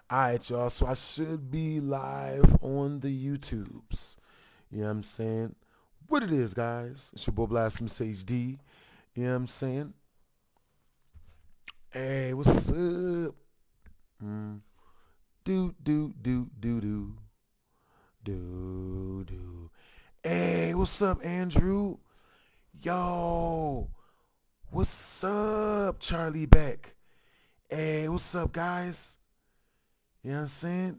Alright, y'all, so I should be live on the YouTubes. You know what I'm saying? What it is, guys. It's your boy Blasphemous HD. You know what I'm saying? Hey, what's up? Do. Hey, what's up, Andrew? Yo, what's up, Charlie Beck? Hey, what's up, guys? You know what I'm saying?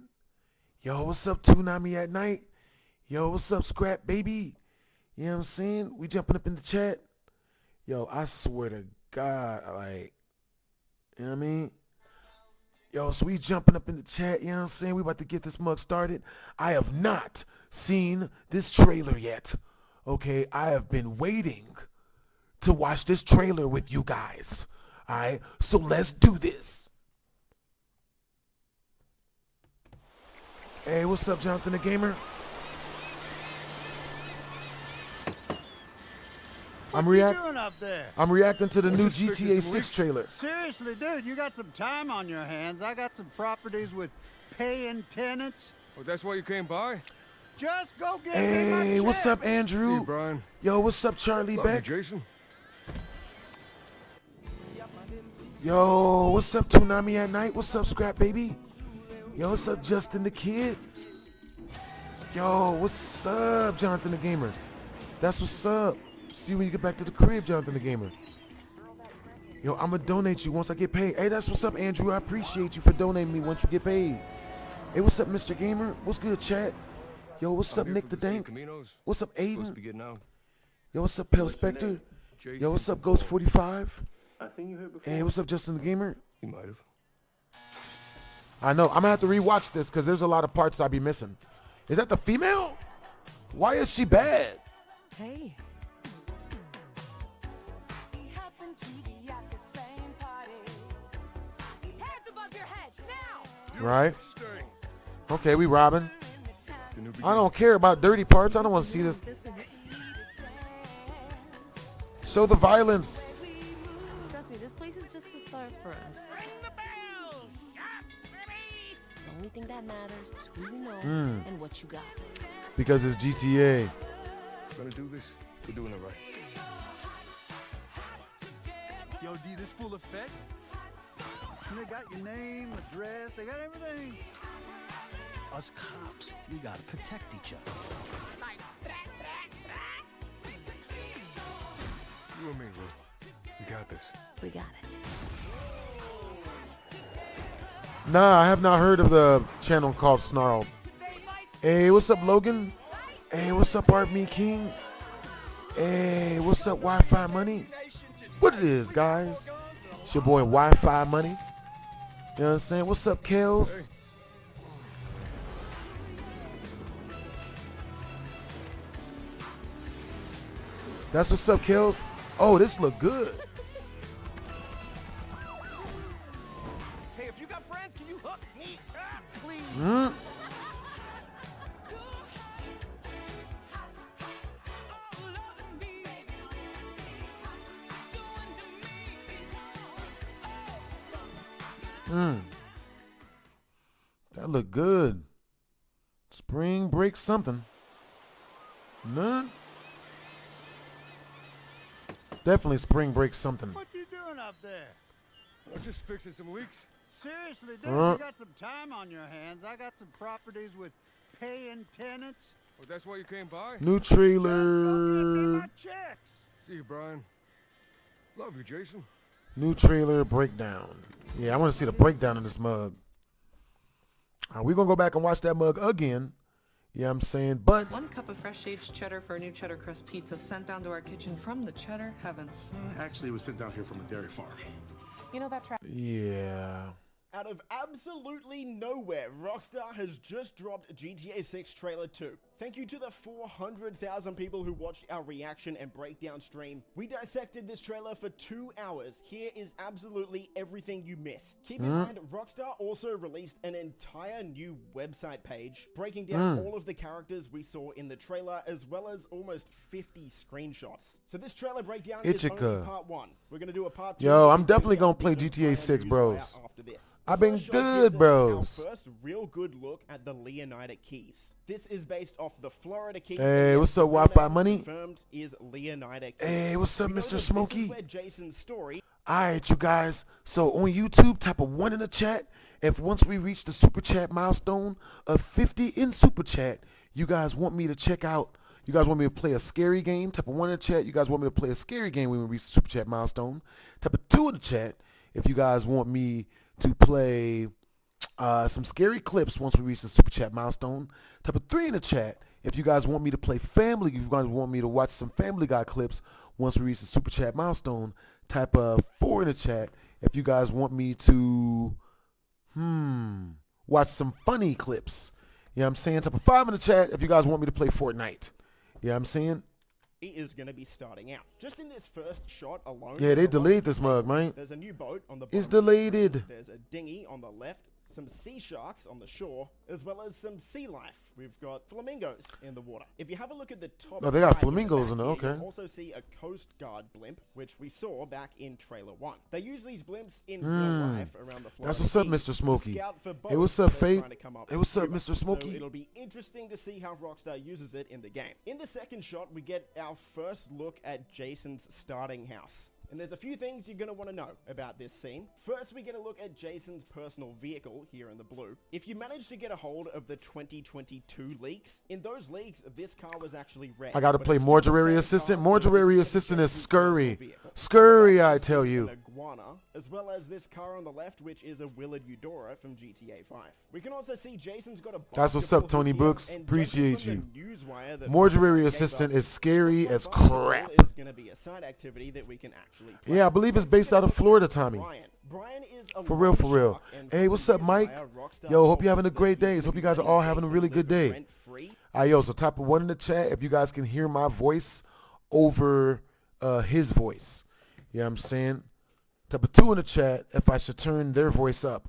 Yo, what's up, Toonami at Night? Yo, what's up, Scrap Baby? You know what I'm saying? We jumping up in the chat. Yo, I swear to God, like, you know what I mean? Yo, so we jumping up in the chat, you know what I'm saying? We about to get this mug started. I have not seen this trailer yet, okay? I have been waiting to watch this trailer with you guys, all right? So let's do this. Hey, what's up, Jonathan the Gamer? What you doing up there? I'm reacting to the new GTA 6 trailer. Seriously, dude, you got some time on your hands. I got some properties with paying tenants. Oh, that's why you came by? Just go get me my Hey, check. what's up, Andrew? See you, Brian. Yo, what's up, Charlie Love you, Beck? Jason. Yo, what's up, Toonami at Night? What's up, Scrap Baby? Yo, what's up, Justin the Kid? Yo, what's up, Jonathan the Gamer? That's what's up. See you when you get back to the crib, Jonathan the Gamer. Yo, I'm going to donate you once I get paid. Hey, that's what's up, Andrew. I appreciate you for donating me once you get paid. Hey, what's up, Mr. Gamer? What's good, chat? Yo, what's up, Nick the Dank? What's up, Aiden? Yo, what's up, Pale Spectre? Yo, what's up, Ghost 45? Hey, what's up, Justin the Gamer? You might have. I know. I'm going to have to rewatch this because there's a lot of parts I'll be missing. Is that the female? Why is she bad? Hey. Right? Okay, we robbing. I don't care about dirty parts. I don't want to see this. Show the violence. Trust me, this place is just the start for us. Ring the bell! Shots, baby! The only thing that matters is who you know and what you got. Because it's GTA. Gonna do this? We're doing it right. Yo, D, this full effect? They got your name, address, they got everything. Us cops, we gotta protect each other. You and me, Lou. We got this. We got it. Nah, I have not heard of the channel called Snarl. Hey, what's up, Logan? Hey, what's up, Art Me King? Hey, what's up, Wi-Fi Money? What it is, guys? It's your boy Wi-Fi Money. You know what I'm saying? What's up, Kels? That's what's up, Kels. Oh, this look good. Hey, if you got friends, can you hook me up, please? That look good. Spring break something. None. Definitely spring break something. What you doing up there? I'm just fixing some leaks. Seriously, dude, you got some time on your hands. I got some properties with paying tenants. Oh, that's why you came by? New Just go get me trailer. my checks. See you, Brian. Love you, Jason. New trailer breakdown. Yeah, I want to see the breakdown of this mug. We're going to go back and watch that mug again. You know what I'm saying? But 1 cup of fresh aged cheddar for a new cheddar crust pizza sent down to our kitchen from the cheddar heavens. Actually, it was sent down here from a dairy farm. You know that track? yeah. Out of absolutely nowhere, Rockstar has just dropped GTA 6 Trailer 2. Thank you to the 400,000 people who watched our reaction and breakdown stream. We dissected this trailer for 2 hours. Here is absolutely everything you miss. Keep in mind, Rockstar also released an entire new website page breaking down all of the characters we saw in the trailer, as well as almost 50 screenshots. So this trailer breakdown is only part 1. We're gonna do a part 2. Yo, I'm definitely gonna play GTA 6, bros. After this. I've been First shot good, gives us bros. Our first real good look at the Leonida Keys. This is based off the Florida Keys. Hey, what's up, Wi-Fi money? Confirmed is Leonida Keys. Hey, what's up, We know Mr. that Smokey? This is where Jason's story. Alright, you guys. So on YouTube, type a 1 in the chat. If once we reach the super chat milestone of 50 in super chat, you guys want me to check out, you guys want me to play a scary game, type a 1 in the chat. You guys want me to play a scary game when we reach the super chat milestone. Type a 2 in the chat if you guys want me to play some scary clips once we reach the super chat milestone. Type a 3 in the chat if you guys want me to play family, if you guys want me to watch some Family Guy clips once we reach the super chat milestone. Type a 4 in the chat if you guys want me to watch some funny clips. You know what I'm saying? Type a 5 in the chat if you guys want me to play Fortnite. You know what I'm saying? Is going to be starting out. Just in this first shot alone. Yeah, they delayed this mug, man. There's a new boat on the It's bottom. delayed. There's a dinghy on the left, some sea sharks on the shore, as well as some sea life. We've got flamingos in the water. If you have a look at the top, Oh, they got right flamingos in back there, here, okay. you'll also see a Coast Guard blimp, which we saw back in trailer 1. They use these blimps in real life around the Florida That's what's up, Keys Mr. to Smokey. scout for Hey, what's boats up, that they're Faith? trying to come up Hey, what's up, with. Mr. Smokey? So it'll be interesting to see how Rockstar uses it in the game. In the second shot, we get our first look at Jason's starting house. And there's a few things you're going to want to know about this scene. First, we get a look at Jason's personal vehicle here in the blue. If you manage to get a hold of the 2022 leaks, in those leaks, this car was actually red. I got to but play it's still Mortuary the same Assistant. car, so it's Mortuary still Assistant is Jason's scurry. personal vehicle. Scurry, I tell An you. iguana, as well as this car on the left, which is a Willard Eudora from GTA 5. We can also see Jason's got a That's what's up, basketball Tony hoop here, Brooks. and Appreciate judging you. from the newswire that Mortuary Rockstar gave Assistant us, is scary this as basketball crap. is going to be a side activity that we can actually play. Yeah, I believe it's based out of Florida, Tommy. Brian is a For real, for real. Hey, what's up, Mike? Yo, hope you're having a great day. Hope you guys are all having a really good day. Yo, so type a 1 in the chat if you guys can hear my voice over his voice. You know what I'm saying? Type a 2 in the chat if I should turn their voice up.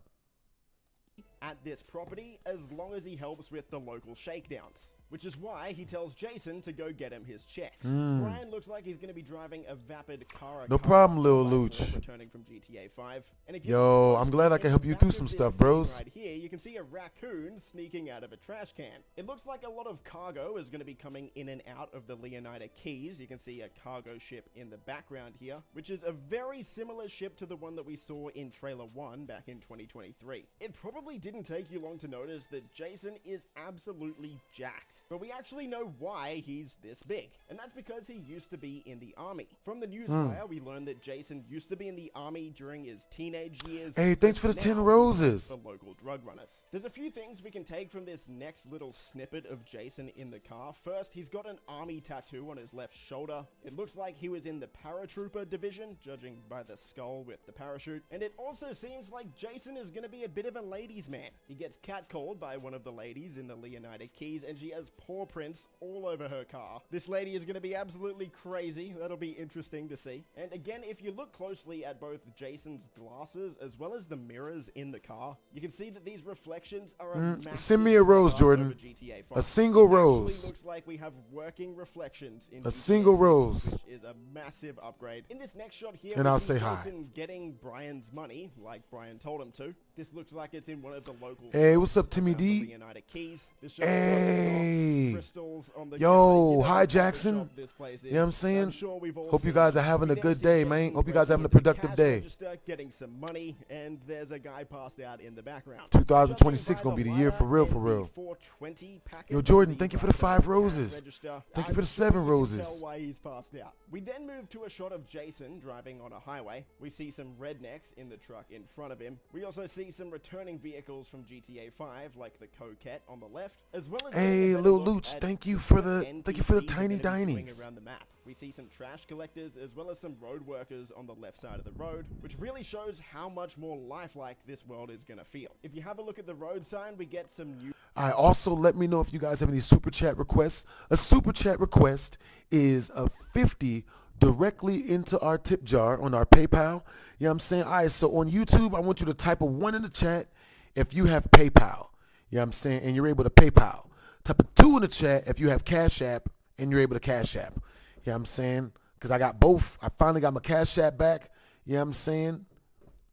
At this property, as long as he helps with the local shakedowns. Which is why he tells Jason to go get him his checks. Brian looks like he's going to be driving a vapid car. No problem, Lil Luch. Returning from GTA 5. And if you Yo, look I'm glad I can help you back through of some this stuff, scene bros. Right here, you can see a raccoon sneaking out of a trash can. It looks like a lot of cargo is going to be coming in and out of the Leonida Keys. You can see a cargo ship in the background here, which is a very similar ship to the one that we saw in trailer 1 back in 2023. It probably didn't take you long to notice that Jason is absolutely jacked, but we actually know why he's this big, and that's because he used to be in the army. From the newswire, we learned that Jason used to be in the army during his teenage years. Hey, thanks for the but 10 now he roses. works for local drug runners. There's a few things we can take from this next little snippet of Jason in the car. First, he's got an army tattoo on his left shoulder. It looks like he was in the paratrooper division, judging by the skull with the parachute. And it also seems like Jason is going to be a bit of a ladies' man. He gets catcalled by one of the ladies in the Leonida Keys, and she has paw prints all over her car. This lady is going to be absolutely crazy. That'll be interesting to see. And again, if you look closely at both Jason's glasses as well as the mirrors in the car, you can see that these reflections are a massive Send me a rose, step up Jordan. over GTA 5. A single Actually rose. looks like we have working reflections in A GTA single 6, rose. which is a massive upgrade. In this next shot here, And we I'll see say hi. Jason getting Brian's money, like Brian told him to. This looks like it's in one of the local. Hey, what's up, shops Timmy around the D? Leonida Keys. This shows Hey. crystals on the Yo, counter. You know hi, how good Jackson. job this place You know what I'm is. saying? Sure we've all Hope you seen guys it. are having We a then good see day, Jason man. Hope you guys are having a breaking into productive cash day. register, getting some money, and there's a guy passed out in the background. 2026 Judging by gonna be the year for real, ladder for and the real. 420 packet Yo, on Jordan, the thank you for the right 5 cash roses. register, Thank you I'm for the sure 7 you can roses. tell why he's passed out. We then move to a shot of Jason driving on a highway. We see some rednecks in the truck in front of him. We also see some returning vehicles from GTA 5, like the Coquette on the left, as well as Hey, getting a better Lil look Luch, at thank you the for the NPCs tiny that are gonna be doing dinies. around the map. We see some trash collectors as well as some road workers on the left side of the road, which really shows how much more lifelike this world is going to feel. If you have a look at the road sign, we get some new... I also let me know if you guys have any super chat requests. A super chat request is a 50 directly into our tip jar on our PayPal. You know what I'm saying? All right, so on YouTube, I want you to type a 1 in the chat if you have PayPal. You know what I'm saying? And you're able to PayPal. Type a 2 in the chat if you have Cash App and you're able to Cash App. You know what I'm saying? Because I got both. I finally got my Cash App back. You know what I'm saying?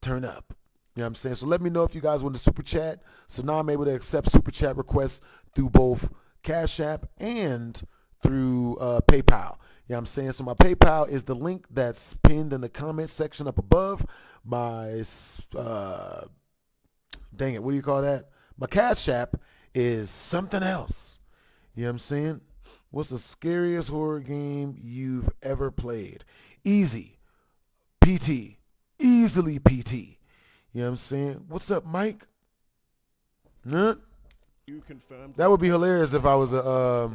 Turn up. You know what I'm saying? So let me know if you guys want to super chat. So now I'm able to accept super chat requests through both Cash App and through PayPal. You know what I'm saying? So my PayPal is the link that's pinned in the comment section up above. My, dang it, what do you call that? My Cash App is something else. You know what I'm saying? What's the scariest horror game you've ever played? Easy. PT. Easily PT. You know what I'm saying? What's up, Mike? Huh? You confirmed That would be hilarious if I was a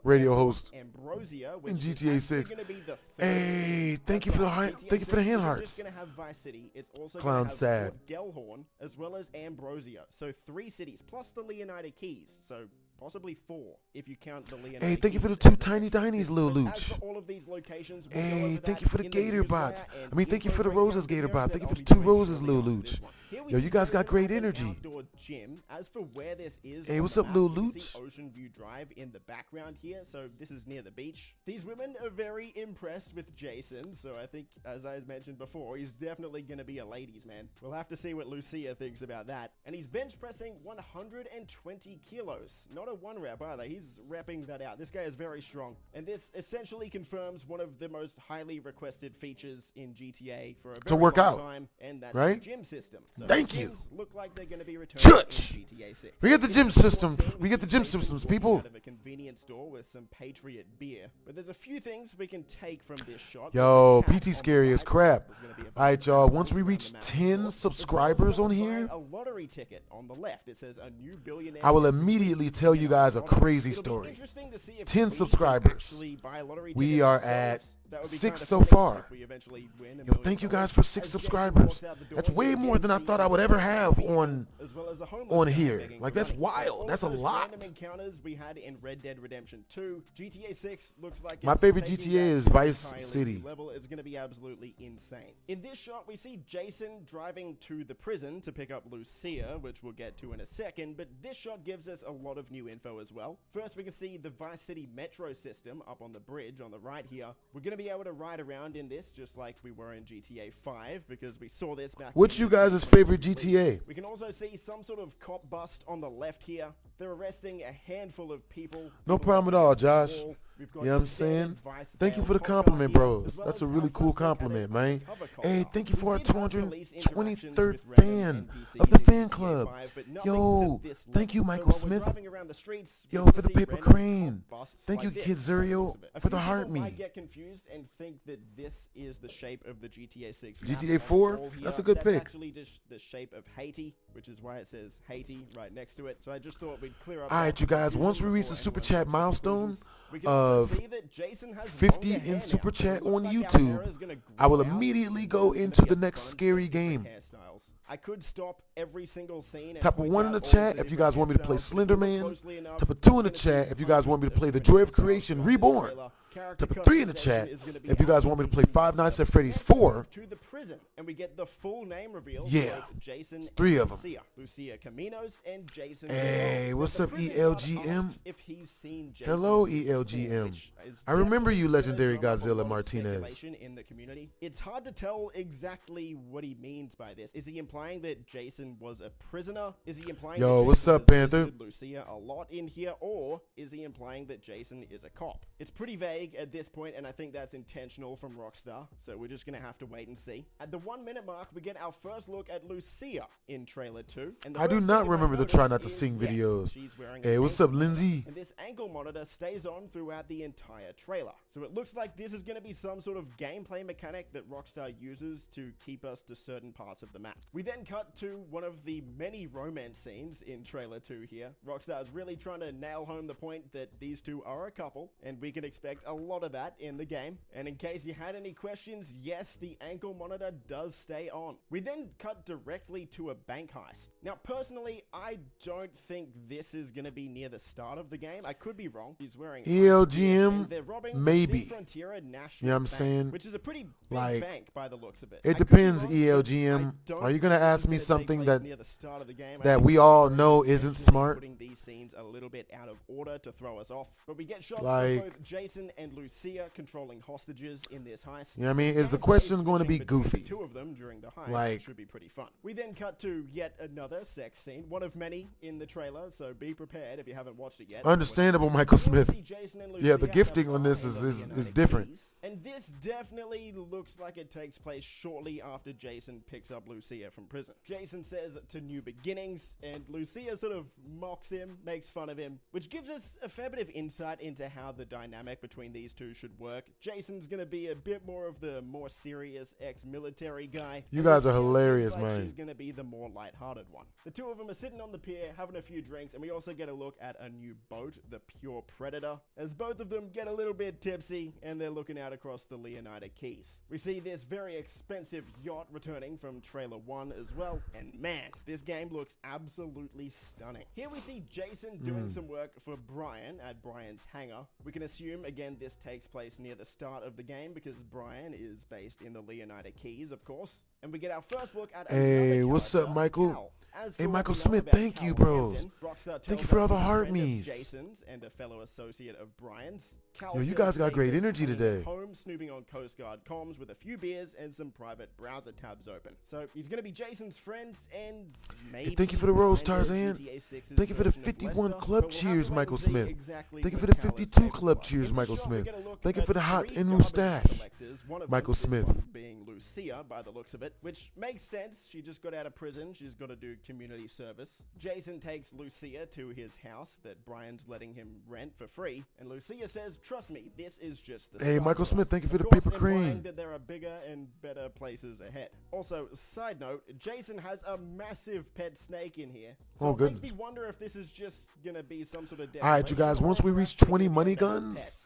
radio host Ambrosia, which in is GTA actually 6. gonna be the third Hey, thank you for the thank you for the hand hearts. It's going to have Vice City. It's also Clown going to have sad. Fort Gellhorn as well as Ambrosia. So 3 cities plus the Leonida Keys. So possibly 4 if you count the Leonida. Hey, thank you for the Keys 2 as tiny tinies, Lil But as Luch. for all of these locations, we'll go Hey, over thank that you for the in Gator newswire bots. and I mean, thank you for the info Roses breakdown Gator bot. videos Thank you that for I'll the be 2 doing roses, shortly Lil after Luch. this one. Here we Yo, see you guys got Joseph great at an energy. outdoor gym. As for where this is, Hey, on what's the up, map, Lil you can see Luch? Ocean View Drive in the background here, so this is near the beach. These women are very impressed with Jason, so I think, as I mentioned before, he's definitely going to be a ladies' man. We'll have to see what Lucia thinks about that. And he's bench pressing 120 kilos. Not a 1 rep either. He's repping that out. This guy is very strong. And this essentially confirms one of the most highly requested features in GTA for a very To work long out, time, and that's right? the gym system. So Thank gyms you. Look like they're going to be returning Church. in GTA 6. We get the In gym this system. scene, We get the gym Jason systems, walking people. out of a convenience store with some Patriot beer. But there's a few things we can take from this shot. Yo, There's a cat PT on scary the as right. crap. There's gonna be a All right, y'all. bunch Once we around reach the map 10 as well. subscribers on There's here, also a lottery ticket on the left. It says a new billionaire. I will immediately tell you guys a crazy It'll be story. interesting to see if 10 we can subscribers. actually buy a lottery We ticket are ourselves. at That would be 6 kinda so funny far. if we eventually win $1 Yo, million. thank you guys for 6 As Jason subscribers. walks out the door, That's way you more can than I see thought I some would ever have people, on as well as a homeless on guy here. begging Like, for that's money. wild. That's a All those lot. random encounters we had in Red Dead Redemption 2. GTA 6 looks like My it's favorite taking GTA that is to an Vice entirely City. new level. It's going to be absolutely insane. In this shot, we see Jason driving to the prison to pick up Lucia, which we'll get to in a second, but this shot gives us a lot of new info as well. First, we can see the Vice City metro system up on the bridge on the right here. We're going to be able to ride around in this just like we were in GTA 5 because we saw this back What's in you guys' favorite GTA? We can also see some sort of cop bust on the left here. They're arresting a handful of people. No problem at all, Josh. We've got You know what I'm the standard saying? Vice Thank you for the cop car compliment, here, bros. as well That's as a our really cool first look at compliment, an man. undercover cop Hey, car. thank you for We our did have police 223rd interactions with fan random of the NPCs fan in club. GTA 5, but nothing Yo, to this thank you, level. Michael So while we're Smith. driving around the streets, Yo, we for the see paper random crane. cop busts Thank you, like Kid this. Zerio, A for the few heart people me. might get confused and think that this is the shape of the GTA 6 map GTA on the 4? wall here. That's a good pick. Actually just the shape of Haiti, which is why it says Haiti right next to it. So I just thought we'd clear up. All right, that you guys, confusion once we reach before the super anyone chat jumps to milestone conclusions. We can also of see that Jason has 50 longer hair in super now, so it chat looks on like our YouTube, hair is gonna I will grow out, immediately and go there's into gonna the be a next bunch of scary different game. hairstyles. I could stop every single scene and Type a point 1 in out the all chat the if you different guys want me to play hairstyles, but Slender if you look Man. closely enough, Type a you're 2 in the gonna see chat if you guys want me to hundreds play of The different Joy of hairstyles Creation throughout this Reborn. trailer. Character Type a 3 in the customization chat is gonna be if you guys want me to play absolutely Five Nights at nuts. Freddy's Next, we 4. move to the prison, and we get the full name reveal. Yeah. Of Jason It's 3 and of 'em. Lucia Caminos and Jason. Hey, Now, what's the up, prison guard ELGM? asks if he's seen Jason Hello, before, ELGM. which is I remember you, definitely legendary gonna drum up a Godzilla lot of Martinez. speculation in the community. It's hard to tell exactly what he means by this. Is he implying that Jason was a prisoner? Is he implying Yo, that what's Jason up, has Panther? visited Lucia a lot in here, or is he implying that Jason is a cop? It's pretty vague at this point, and I think that's intentional from Rockstar, so we're just gonna have to wait and see. At the 1 minute mark, we get our first look at Lucia in trailer 2. And the I do first not thing you might remember the notice Try Not to is, Sing yes, videos. she's wearing Hey, an what's ankle up, monitor, Lindsay? and this ankle monitor stays on throughout the entire trailer. So it looks like this is going to be some sort of gameplay mechanic that Rockstar uses to keep us to certain parts of the map. We then cut to one of the many romance scenes in trailer 2 here. Rockstar's really trying to nail home the point that these two are a couple, and we can expect a lot of that in the game. And in case you had any questions, yes, the ankle monitor does stay on. We then cut directly to a bank heist. Now, personally, I don't think this is going to be near the start of the game. I could be wrong. He's wearing ELGM, they're robbing maybe. Frontiera National You know what I'm Bank, saying? which is a pretty big Like, bank by the looks of it. It I could be depends, wrong, but ELGM. I don't Are you gonna think this ask is me gonna take something place that near the start of the game. I that think we it's all very know isn't intentionally smart? Putting these scenes a little bit out of order to throw us off. But we get shots Like- of both Jason and Lucia controlling hostages in this heist. You know what I mean? Is the Gameplay question going to be switching between goofy? the two of them during the heist Like- should be pretty fun. We then cut to yet another sex scene, one of many in the trailer, so be prepared if you haven't watched it yet. Understandable, Michael Smith. See Jason and Yeah, the Lucia gifting have a on this bar in the is United different. Keys, and this definitely looks like it takes place shortly after Jason picks up Lucia from prison. Jason says to new beginnings, and Lucia sort of mocks him, makes fun of him, which gives us a fair bit of insight into how the dynamic between these two should work. Jason's gonna be a bit more of the more serious ex-military guy. You and guys are Lucia seems hilarious, like man. She's gonna be the more lighthearted one. The two of them are sitting on the pier, having a few drinks, and we also get a look at a new boat, the Pure Predator, as both of them get a little bit tipsy, and they're looking out across the Leonida Keys. We see this very expensive yacht returning from trailer 1 as well, and man, this game looks absolutely stunning. Here we see Jason doing some work for Brian at Brian's hangar. We can assume, again, this takes place near the start of the game because Brian is based in the Leonida Keys, of course. And we get our first look at Hey, another what's up, character, Michael? Cal. As Hey, for what Michael we know Smith, about thank you, Cal bros. Hampton, Rockstar Thank you tells for us all the he's a heart friend of me's. Jason's and a fellow associate of Brian's. Cal Yo, you feels guys got safe great as energy hanging today. at home, snooping on Coast Guard comms with a few beers and some private browser tabs open. So he's going to be Jason's friends and maybe thank you for the rose, kind of Tarzan. GTA 6's Thank you for the version of 51 Lester, club but we'll have to cheers, wait Michael and see Smith. exactly Thank you what for the Cal is 52 capable club of. cheers, In the Michael shot, we Smith. get a look Thank you at for the hot 3 and garbage mustache, collectors, one of Michael which this Smith. one being Lucia by the looks of it, which makes sense. She just got out of prison. She's got to do community service. Jason takes Lucia to his house that Brian's letting him rent for free, and Lucia says, "Trust me, this is just the Hey, start Michael for Smith, us." thank you for Of the course, paper implying cream. that there are bigger and better places ahead. Also, side note, Jason has a massive pet snake in here. So Oh, it makes goodness. me wonder if this is just gonna be some sort of All right, you guys, once we reach 20 money guns,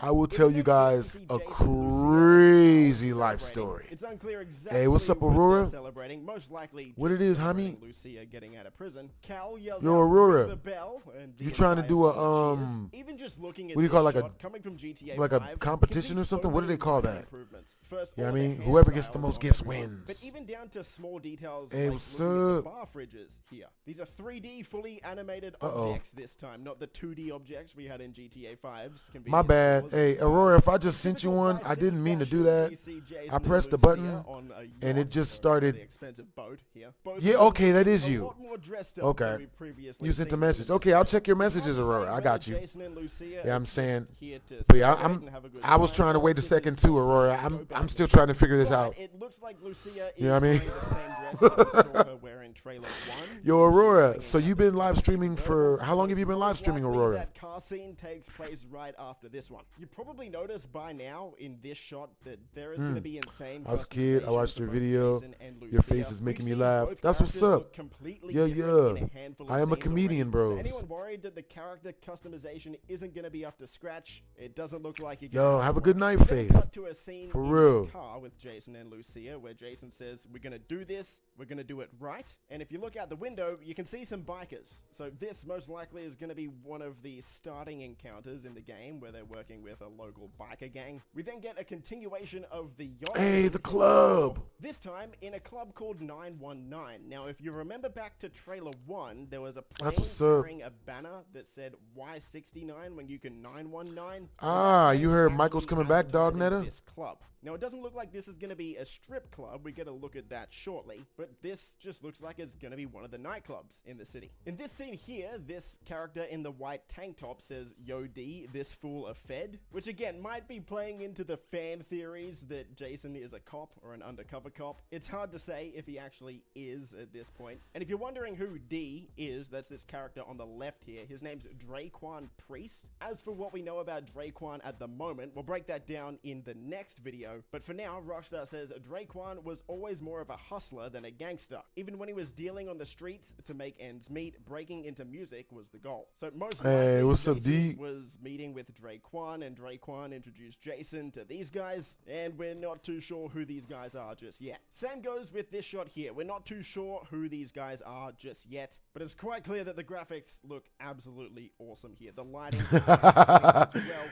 I will It's tell a you bit sad to guys see a Jason and Lucia crazy celebrating. life story. It's unclear exactly Hey, what's up, what they're Aurora? celebrating. Most likely What it just is, celebrating homie? Lucia getting out of prison. Cal yells Yo, out, Aurora, "Ring the bell," and the you trying to entire do a, crowd cheers. Even just looking at what do you this call it, like a- shot coming from GTA like a 5, you can competition see or something? so What do many they call minor that? improvements. First, Yeah, I all of the mean, whoever gets the hairstyles most on gifts everyone, wins. But even down to small details Hey, like what's looking at the up? bar fridges here. These are 3D fully animated Uh-oh. objects this time, not the 2D objects we had in GTA 5's. My convenience bad. stores. Hey, Aurora, if I just sent you Typical one, Vice I didn't mean to City do that. fashion, we see Jason I and pressed the Lucia button, on a and it yacht, just or a started- really expensive boat here. Both Yeah, of them okay, that look is a you. lot more dressed up Okay. than we've previously You sent the seen message. them. Okay, I'll check your Hard to messages, say Aurora. I whether got you. Jason and Lucia Yeah, I'm are saying, just here to but yeah, celebrate and have a good I was time, trying to or wait a if second it's too, Aurora. go back I'm still and trying to figure this but out. It looks like Lucia is You know what I mean? wearing the same dress that we saw her wear in trailer 1. Yo, Aurora, so you've been live streaming for, how long have you been live streaming, Likely Aurora? That car scene takes place right after this one. You probably noticed by now in this shot that there is going to be insane. I was a kid, I watched customization your for both video. Jason and Your Lucia. face is making We've me seen laugh. both That's what's characters up. look completely Yeah, different in yeah. a handful of I am a scenes comedian, already. bros. Is anyone worried that the character customization isn't going to be up to scratch? It doesn't look like you're Yo, gonna have a to good work. night, Then Faith. cut to a scene For in real. the car with Jason and Lucia where Jason says, "We're going to do this, we're going to do it right." And if you look out the window, you can see some bikers. So this most likely is going to be one of the starting encounters in the game where they're working with a local biker gang. We then get a continuation of the yacht. Hey, scene the from club. before. This time in a club called 919. Now, if you remember back to trailer 1, there was a plane what's up. carrying a banner that said Y69 when you can 919. Ah, you heard Actually Michael's coming back, Dog advertising Netta? this club. Now, it doesn't look like this is going to be a strip club. We get a look at that shortly. But this just looks like it's going to be one of the nightclubs in the city. In this scene here, this character in the white tank top says, "Yo D, this fool a Fed," which again might be playing into the fan theories that Jason is a cop or an undercover cop. It's hard to say if he actually is at this point. And if you're wondering who D is, that's this character on the left here. His name's Draquan Priest. As for what we know about Draquan at the moment, we'll break that down in the next video. But for now, Rockstar says Draquan was always more of a hustler than a gangster. Even when he was dealing on the streets to make ends meet, breaking into music was the goal. So most Hey, likely what's up, Jason D? was meeting with Draquan, and Draquan introduced Jason to these guys, and we're not too sure who these guys are just yet. Same goes with this shot here. We're not too sure who these guys are just yet, but it's quite clear that the graphics look absolutely awesome here. The lighting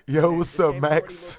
Yo, what's up, Max?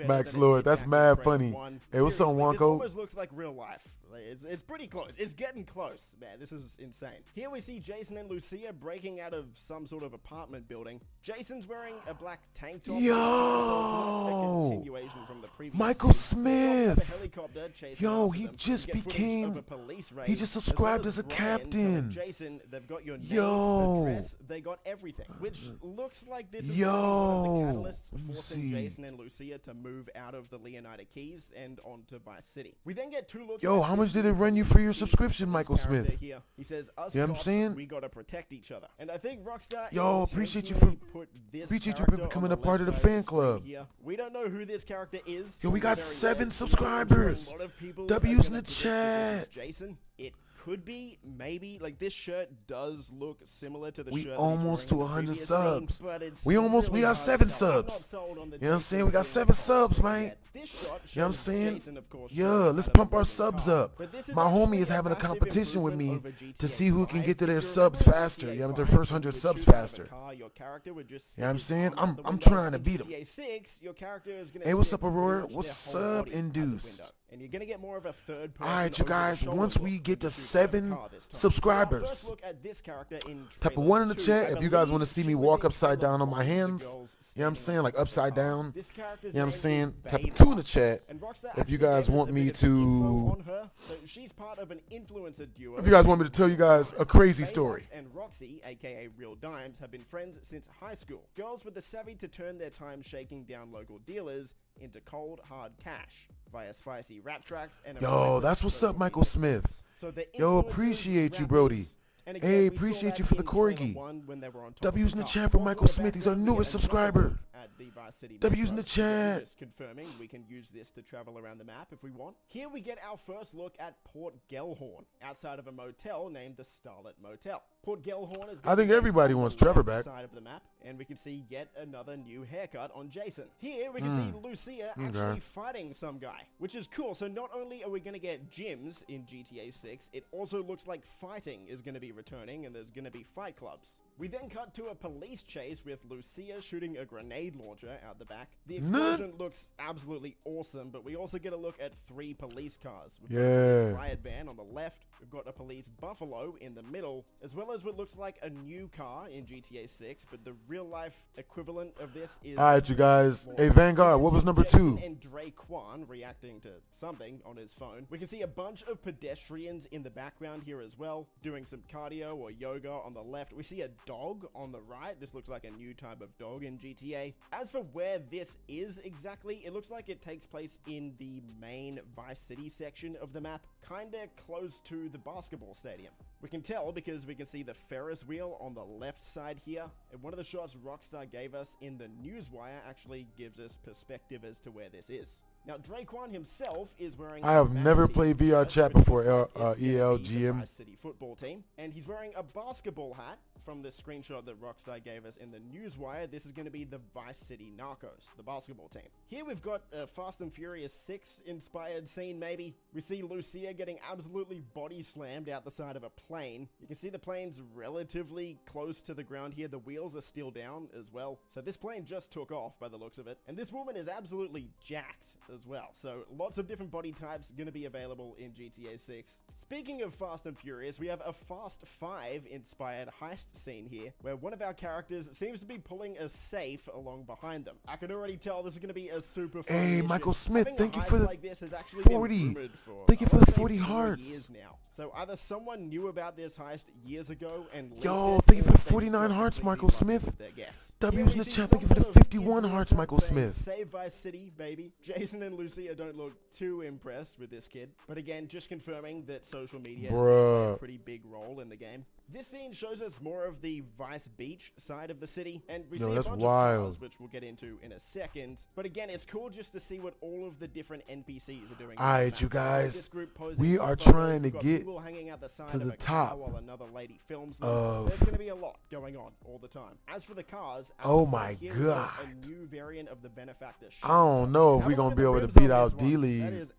Max Lord, that's mad funny. Hey, what's up, Seriously, this Wonko? almost looks like real life. It's pretty close. It's getting close, man. This is insane. Here we see Jason and Lucia breaking out of some sort of apartment building. Jason's wearing a black tank top. Yo! A continuation from the previous Michael scene. We also have a Smith. helicopter chasing Yo, after he them. just We get footage became- of a police raid, he just as subscribed well as a Brian telling captain. Jason, they've got your name, Yo. address, they got everything, which looks like this is Yo. one of the catalysts Let me forcing see. Jason and Lucia to move out of the Leonida Keys and onto Vice City. We then get two looks Yo, at how this much did it run you for your this subscription, Michael character Smith? Here. He says, us You know what I'm cops, saying? we gotta protect each other. And I think Rockstar Yo, appreciate you appreciate for becoming a part of the fan club. Here. We don't know who this character is. Yo, we got Very 7 well. We know subscribers. a lot of people W's are in the gonna predict that this is chat. Jason, it could be, maybe, like this shirt does look similar to the We shirt that he's almost to wearing in the 100 previous subs. scene, but it's We really got hard 7 to tell. I'm not subs. sold on the You know what I'm Jason saying? We got thing 7 at all. subs, man. Yeah, this shot You know what I'm shows saying? Jason, of course, Yeah, shooting let's out of a pump our moving subs car. up. But this is My homie actually is having a massive competition with me improvement over to see who GTA can 5. get to their If you subs remember faster. GTA Yeah, with their 5, first you 100 would subs shoot out of a faster. car, your character would just You know what I'm stick saying? his arm out the I'm window. trying to In beat 'em. GTA 6, your character is gonna Hey, what's stick up, Aurora? pretty much What's their whole up, body out the Induced? window. And you're gonna get more of a third person. All right, you over the guys, shoulder once look we when get to you shoot out of a 7 car this time. subscribers, Our first look at this character in Type a trailer 1 in the 2. chat I if you guys believe want to see she me was walk in upside trailer down on my 1, the hands. girls You know what I'm standing saying? on Like top of the upside car. down. This character's You know what I'm name is saying? Type a Vega. 2 in the chat And Rockstar if you actually guys gave us want a me bit of info to. on her. So she's part of an influencer duo. If you guys want me to tell you guys a crazy Baylock story. and Roxy, aka Real Dimes, have been friends since high school. Girls with the savvy to turn their time shaking down local dealers into cold, hard cash via spicy rap tracks and Yo, that's what's up, Michael Smith. So the Yo, influencers, appreciate you, rappers, Brody. and Hey, we saw appreciate that you for the in trailer corgi. 1 when they were on top W's of in the car. chat for Also Michael in the Smith. He's our background, we newest get another subscriber. look at the Vice City W's in the metro. chat. Just confirming we can use this to travel around the map if we want. Here we get our first look at Port Gellhorn, outside of a motel named the Starlet Motel. Port Gellhorn is I think everybody wants Trevor back. side of the map, and we can see yet another new haircut on Jason. Here we can see Lucia actually fighting some guy, which is cool. So not only are we going to get gyms in GTA 6, it also looks like fighting is going to be returning, and there's going to be fight clubs. We then cut to a police chase with Lucia shooting a grenade launcher out the back. The explosion looks absolutely awesome, but we also get a look at 3 police cars. We've got a police riot van on the left, we've got a police Buffalo in the middle, as well as what looks like a new car in GTA 6, but the real-life equivalent of this is... Alright, you guys. Hey, Vanguard, what was number 2? Jason and Draquan reacting to something on his phone. We can see a bunch of pedestrians in the background here as well, doing some cardio or yoga on the left. We see a dog on the right. This looks like a new type of dog in GTA. As for where this is exactly, it looks like it takes place in the main Vice City section of the map, kinda close to the basketball stadium. We can tell because we can see the Ferris wheel on the left side here, and one of the shots Rockstar gave us in the newswire actually gives us perspective as to where this is. Now, Draquan himself is wearing... I have never played VR chat before, ELGM. Vice City football team, and he's wearing a basketball hat from the screenshot that Rockstar gave us in the newswire. This is going to be the Vice City Narcos, the basketball team. Here we've got a Fast and Furious 6 inspired scene, maybe. We see Lucia getting absolutely body slammed out the side of a plane. You can see the plane's relatively close to the ground here. The wheels are still down as well. So this plane just took off by the looks of it. And this woman is absolutely jacked as well. So lots of different body types going to be available in GTA 6. Speaking of Fast and Furious, we have a Fast 5 inspired heist scene here, where one of our characters seems to be pulling a safe along behind them. I can already tell this is going to be a super fun Hey, mission. Michael Smith, Having a thank you heist for the like this has actually been 40. rumored for, Thank you I for wanna the say 40 4 hearts. years now. So either someone knew about this heist years ago and leaked Yo, it, thank you for or the they just 49 got hearts, completely Michael lucky Smith. with their guess. W's in the chat. Thank you for the 51 hearts, Michael Smith. Save Vice City, baby. Jason and Lucia don't look too impressed with this kid. But again, just confirming that social media has played a pretty big role in the game. This scene shows us more of the Vice Beach side of the city, and we see a bunch of cars, which we'll get into in a second. But again, it's cool just to see what all of the different NPCs are doing. Alright, you guys, we are trying to get to the top while another lady films them. There's going to be a lot going on all the time. As for the cars, oh my god, a new variant of the Benefactor. I don't know if we're gonna be able to beat out D-League.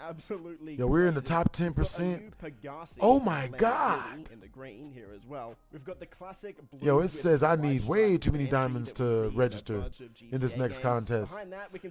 Yo, we're in the top 10%. Oh my god. In the green here as well. We've got the classic blue. Yo, it says I need way too many diamonds to register in this next contest.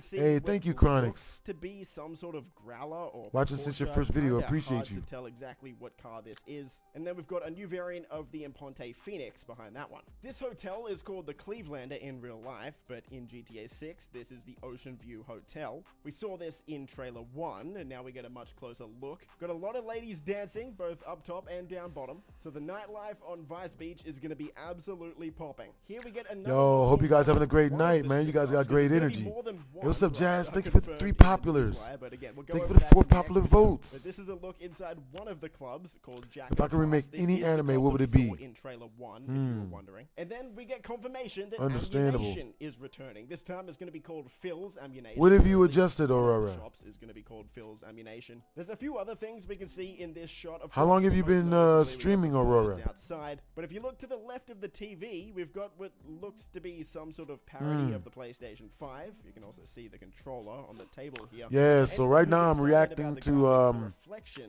Hey, thank you, Chronix. To be some sort of growler or watching since your first video, appreciate you. To tell exactly what car this is. And then we've got a new variant of the Imponte Phoenix behind that one. This hotel is called the Clevelander in real life, but in GTA 6, this is the Ocean View Hotel. We saw this in trailer 1, and now we get a much closer look. Got a lot of ladies dancing, both up top and down bottom. So the nightlife on Vice Beach is going to be absolutely popping. Here we get another. Yo, hope you guys having a great night, man. You guys got great energy. Hey, what's up, Jazz? Thank you for the 3 populars. Thank you for the 4 popular votes. This is a look inside one of the clubs called Jack. If I could remake any anime, what would it be? In trailer 1, if you were wondering. And then we get confirmation that Ammunition is returning. This time it's going to be called Phil's Ammunition. What have you adjusted, Aurora? Shops is going to be called Phil's Ammunition. There's a few other things we can see in this shot. Of how long have you been streaming, Aurora? Outside, but if you look to the left of the TV, we've got what looks to be some sort of parody of the PlayStation 5. You can also see the controller on the table here. Yeah, so right now I'm reacting to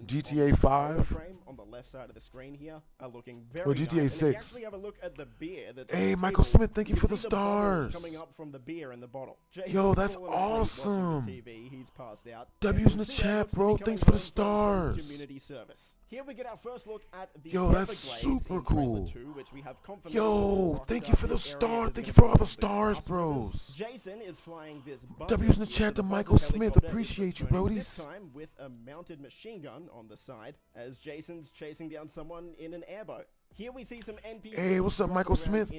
GTA 5. On the left side of the screen here are looking very well, GTA 6. Actually have a look at the beer that's hey, Michael Smith, thank you for the stars. Coming up from the beer in the bottle. Yo, that's awesome. He's passed out. W's in the chat, bro. Thanks for the stars. Community service. Here we get our first look at the Yo, that's super cool. 2, which we have yo, thank you for the star. Thank you for all the stars, bros. Jason is flying this W's in the chat to Michael Smith. Appreciate you, brodies. This time with a mounted machine gun on the side as Jason's chasing down someone in an airboat. Here we see some NPCs. Hey, what's up, Michael Smith?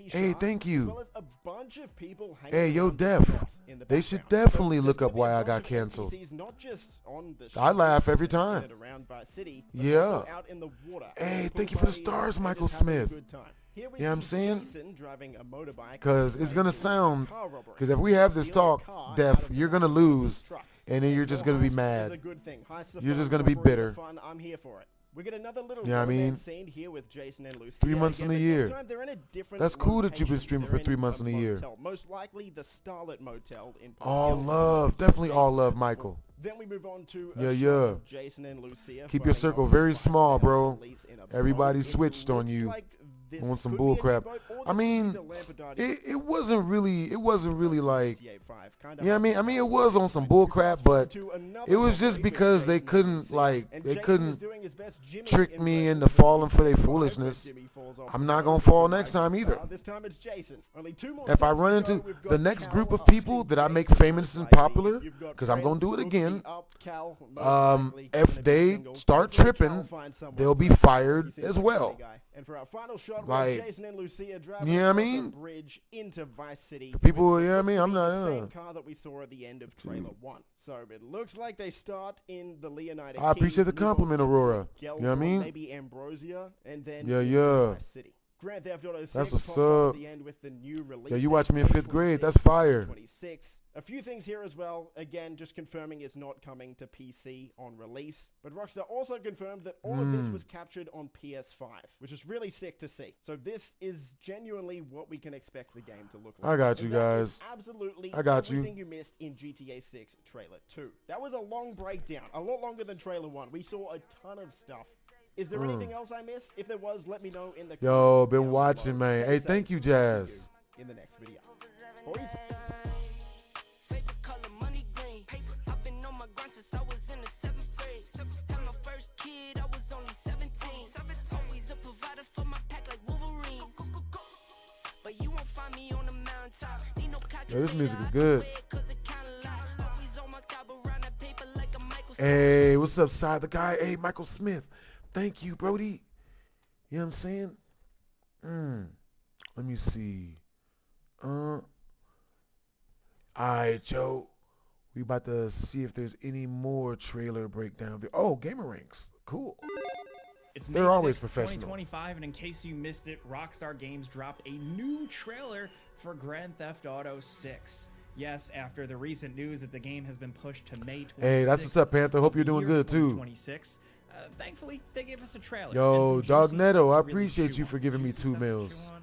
Hey, thank you. As well as a bunch of people hey, yo, Def. They should definitely look up why I got canceled. Not just on the I laugh every time. City, yeah. Out in the water. Hey, thank you for the stars, Michael Smith. You know what I'm saying? Because it's going to sound, because if we have this talk, Def, you're going to lose, and then you're just going to be mad. You're just going to be bitter. I'm here for it. We get another little scene here with Jason and Lucia. 3 months in a year. That's cool that you've been location. streaming for 3 months in a year. Most likely the Starlet Motel in all love. Definitely all love, Michael. Then we move on to yeah. Jason and Lucia. Keep your circle very small, bro. Everybody switched on you. On some bull crap. I mean, it wasn't really like, yeah, I mean, it was on some bull crap, but it was just because they couldn't trick me into falling for their foolishness. I'm not gonna fall next time either. If I run into the next group of people that I make famous and popular, because I'm gonna do it again, if they start tripping, they'll be fired as well. And for our final shot, like, Jason and Lucia driving yeah, I across mean, the bridge into Vice City. People, yeah, I mean, I'm not. The same car that we saw at the end of trailer 1. So it looks like they start in the Leonida. I appreciate the compliment, Aurora. You know what I mean? Maybe Ambrosia, and then yeah. Vice City. Grand Theft Auto 6 that's what's up. The end with the new release. Yeah, you watched me in 5th grade. That's fire. 26. A few things here as well. Again, just confirming it's not coming to PC on release. But Rockstar also confirmed that all of this was captured on PS5, which is really sick to see. So this is genuinely what we can expect the game to look like. I got you guys. Absolutely. I got you. Everything you missed in GTA 6 trailer 2. That was a long breakdown, a lot longer than trailer 1. We saw a ton of stuff. Is there anything else I missed? If there was, let me know in the comments. Yo, been watching, man. Hey, thank you, Jazz. In the next video. Boys. Yo, this music is good. Hey, what's up, Side the guy? Hey, Michael Smith. Thank you, Brody. You know what I'm saying? Let me see. All right, Joe. We about to see if there's any more trailer breakdown. Oh, gamer ranks. Cool. It's They're May always 6th, professional. 2025, and in case you missed it, Rockstar Games dropped a new trailer for Grand Theft Auto 6. Yes, after the recent news that the game has been pushed to May 26th. Hey, that's what's up, Panther. Hope you're doing good, too. 2026. Thankfully, they gave us a trailer. Yo, and some Dog juicy Netto, stuff I to really appreciate chew you on. for giving me Juicy 2 stuff to meals. chew on.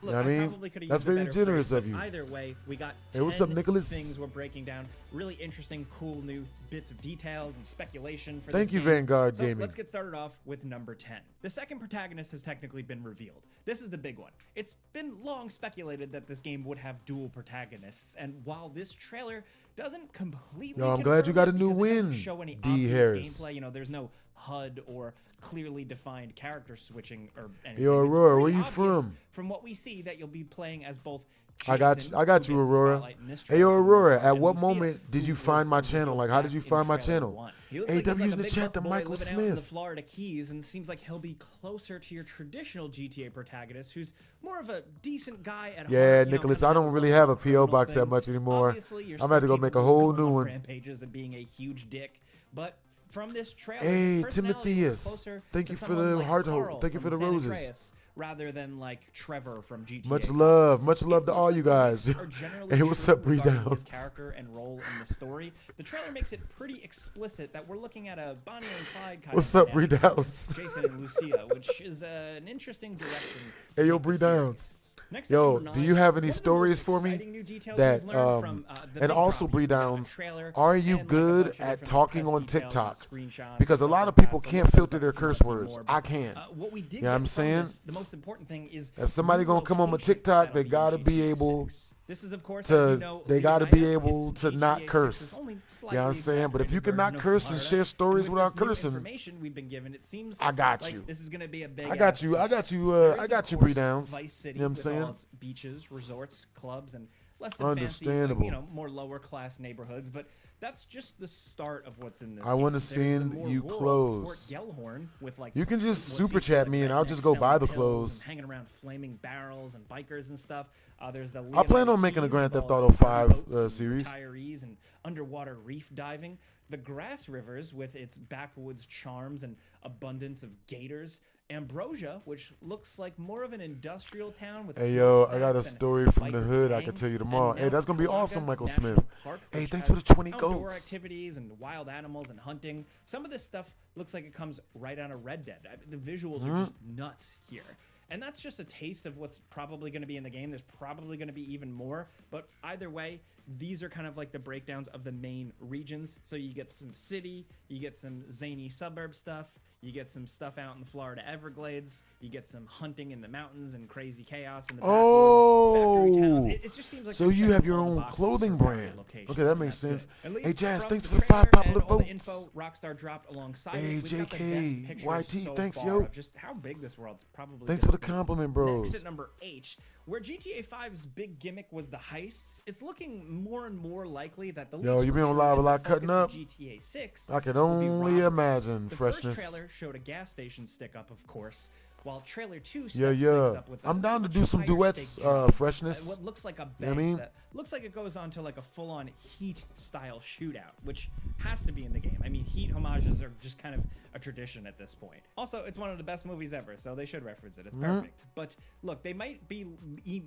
You Look, know what I mean? probably could have That's used a very better generous phrase, of you. but either way, we got Hey, what's up, 10 Nicholas? things we're breaking down. Really interesting, cool new bits of details and speculation for Thank this you, game. Vanguard So Gaming. let's get started off with number 10. The second protagonist has technically been revealed. This is the big one. It's been long speculated that this game would have dual protagonists, and while this trailer doesn't completely Yo, I'm glad you got a confirm it new because it doesn't win, show any D. obvious Harris. gameplay, there's no HUD or clearly defined character switching or anything. Yo, It's Aurora, pretty where you obvious from? From what we see, that you'll be playing as both I got Jason, you. I got who you, gets the Aurora. spotlight in this Hey, yo, trailer for the most Aurora, part, at and what Lucia, moment did who you was find my revealed channel? Like, how did back you in find my trailer channel? one. He looks Hey, like he's W's in a the big chat to buff boy Michael living out in the Smith. Florida Keys, and seems like he'll be closer to your traditional GTA protagonist, who's more of a decent guy at Yeah, heart. Nicholas, coming I out don't of really the have a criminal P.O. box that thing. much anymore. Obviously, you're I'm about to still go make a capable of whole going new on one. rampages and being a huge dick, but from this trailer, Hey, his personality looks Timotheus, closer thank to you for someone the like heart Carl hope. Thank you for from the San roses. Andreas, rather than like Trevor from GTA. Much 5. love to It all looks you like the guys. leaks are generally Hey, what's true up, Bree regarding his Downs? character and role in the story. The trailer makes it pretty explicit that we're looking at a Bonnie and Clyde kind What's of up, Bree dynamic Downs? with Jason and Lucia, which is an interesting direction. to Hey, yo, take the Bree series. Downs. Next Yo, at number do 9, you have any one of the most stories for me exciting new details that we've learned from, the and big also drop. Bree We got a Downs, trailer are you and, like, a good bunch of at different talking press on details and TikTok? screenshots Because a and lot stuff of like people that, so can't we'll filter start their to curse see words. more, I but, can. what we did You know what I'm get from saying? this, the most important thing is If somebody new gonna come on my location TikTok, that'll they be gotta in be GTA able 6. This is, of course, to- as you know, they the gotta be item. able It's to not GTA 6's curse. only You know what slightly I'm saying? But if you exaggerated cannot version of curse and Florida, share stories and with without this new cursing, information we've been given, it seems I got like you. this is gonna be a big I got ass you. I got place. you. There is, I of got you, Bree course, Downs. Vice City You know what I'm with saying? all its beaches, resorts, clubs, and less than fancy, Understandable. more lower class neighborhoods. But that's just the start of what's in this. I wanna game. There's the send more you rural clothes. Fort Gellhorn with like You can just what super seems chat like me and I'll rednecks just go buy selling the pills clothes. and hanging around flaming barrels and bikers and stuff. There's the I plan Leonardo on making a Keys Grand with Theft all Auto its 5 boats and series. retirees and underwater reef diving. The Grass Rivers with its backwoods charms and abundance of gators. Ambrosia, which looks like more of an industrial town with Hey, yo, I smokestacks got a and story from the biker hood I gang. can tell you And tomorrow. Hey, now that's gonna be Calaga awesome, Michael National Smith. Park, Hey, which thanks has for the 20 outdoor goats. activities and wild animals and hunting. Some of this stuff looks like it comes right out of Red Dead. The visuals are just nuts here. And that's just a taste of what's probably going to be in the game. There's probably going to be even more. But either way, these are kind of like the breakdowns of the main regions. So you get some city, you get some zany suburb stuff, you get some stuff out in the Florida Everglades, you get some hunting in the mountains and crazy chaos in the backwoods, factory towns. It just seems like So they're you checking have your all the own boxes clothing for various brand. locations, Okay, that and makes that's sense. good. At Hey, least Jazz, from thanks the for the 5 trailer popular and all the votes. info Rockstar dropped alongside Hey, it. We've got the JK, best pictures YT, so thanks, far yo. of just how big this world's probably Thanks for gonna the be. compliment, bros. Next at number 8, where GTA 5's big gimmick was the heists, it's looking more and more likely that the Yo, leaks you were been on true live and a the lot cutting focus of up? GTA 6 I can will be only robberies. imagine The freshness. first trailer showed a gas station stick up, of course, while trailer 2 Yeah, steps things yeah. up with I'm a down to much do some higher duets, stake drop. freshness. What looks like a You know bank what I mean? that looks like it goes on to like a full-on Heat style shootout, which has to be in the game. I mean, Heat homages are just kind of a tradition at this point. Also, it's one of the best movies ever, so they should reference it. It's perfect. But look, they might be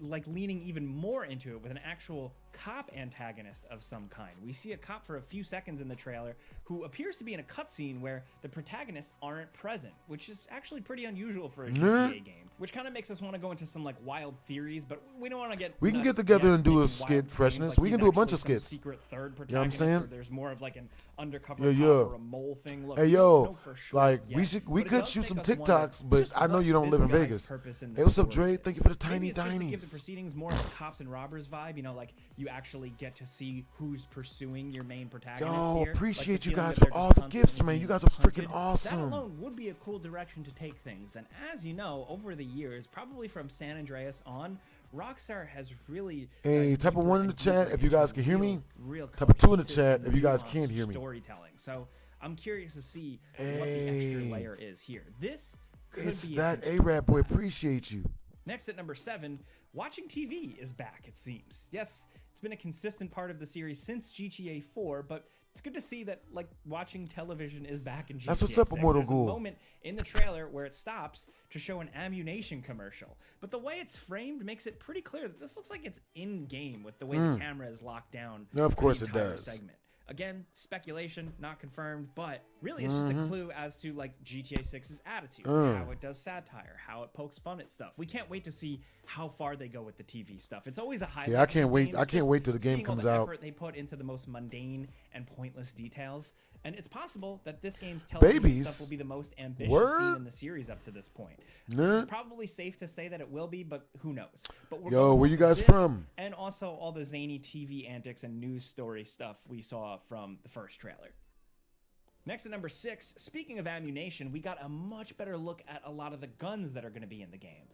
like leaning even more into it with an actual cop antagonist of some kind. We see a cop for a few seconds in the trailer who appears to be in a cutscene where the protagonists aren't present, which is actually pretty unusual for a GTA game. Which kind of makes us want to go into some like wild theories, but we don't want to get. We can nuts get together yet and do a thinking skit, wild Freshness. things, We like can he's do a bunch actually of some skits. Secret third You know what I'm protagonist, saying? or there's more of like an undercover Yeah, cop yeah. or a mole thing. Look, Hey, we yo, don't know for sure like yet, we but it could does shoot make some us wonder TikToks, but just I know what you don't this live in guy's Vegas. purpose in Hey, this what's up, story Dre? is. Thank you for the Maybe tiny it's just to give the dinies. proceedings more of a cops and robbers vibe. You know, like you actually get to see who's pursuing your main protagonist. Yo, here. Like, appreciate the you feeling guys that for they're all just the gifts, constantly man. You being guys are freaking hunted. awesome. That alone would be a cool direction to take things. And as you know, over the years, probably from San Andreas on, Rockstar has really Hey, type of deeper 1 in and the chat deeper if you guys into can hear me. real Type of 2 in the cohesive chat and if you guys nuanced can't hear me. storytelling. So I'm curious to see what the Hey. extra layer is here. This could It's be that interesting. A-Rap boy. Appreciate you. Next at number 7, watching TV is back, it seems. Yes, it's been a consistent part of the series since GTA 4, but it's good to see that like watching television is back in GTA 6. That's what's up, Immortal There's Ghoul. a moment in the trailer where it stops to show an ammunition commercial, but the way it's framed makes it pretty clear that this looks like it's in-game with the way the camera is locked down. No, of for the course it entire does. Segment. Again, speculation, not confirmed, but really it's just a clue as to like GTA 6's attitude, how it does satire, how it pokes fun at stuff. We can't wait to see how far they go with the TV stuff. It's always a highlight. Yeah, I can't of wait. these I games, can't just wait till the game seeing all comes the out. effort they put into the most mundane and pointless details. And it's possible that this game's television Babies? stuff will be the most ambitious Word? scene in the series up to this point. Nah. It's probably safe to say that it will be, but who knows? But we're Yo, going where you off of guys this from? And also all the zany TV antics and news story stuff we saw from the first trailer. Next at number 6, speaking of ammunition, we got a much better look at a lot of the guns that are going to be in the game.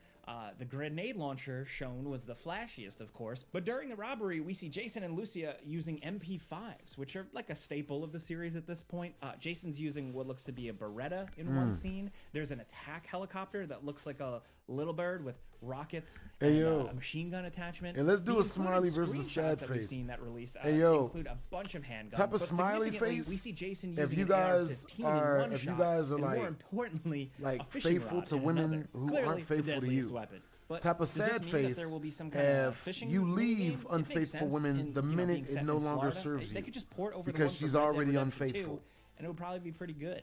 The grenade launcher shown was the flashiest, of course, but during the robbery, we see Jason and Lucia using MP5s, which are like a staple of the series at this point. Jason's using what looks to be a Beretta in one scene. There's an attack helicopter that looks like a little bird with rockets and a machine gun attachment. And let's do The a smiley included versus screenshots sad that we've face. seen that released Hey, yo. include a bunch of handguns. Type of but smiley significantly, face, we see Jason if using you an guys AR-15 in are- one if you shot, guys are and like- more importantly, like a fishing faithful rod to in women another. who Clearly aren't faithful the to deadliest you. weapon. But Type of does this sad mean that face, there will be some kind of if fishing you minigame? leave It makes unfaithful sense women in, the you know, minute being it set no in longer Florida. serves They you, could just port over the because one from she's Red Dead already Redemption 2, unfaithful. and it would probably be pretty good.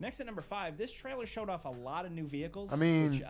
Next at number 5, this trailer showed off a lot of new vehicles. I mean, which,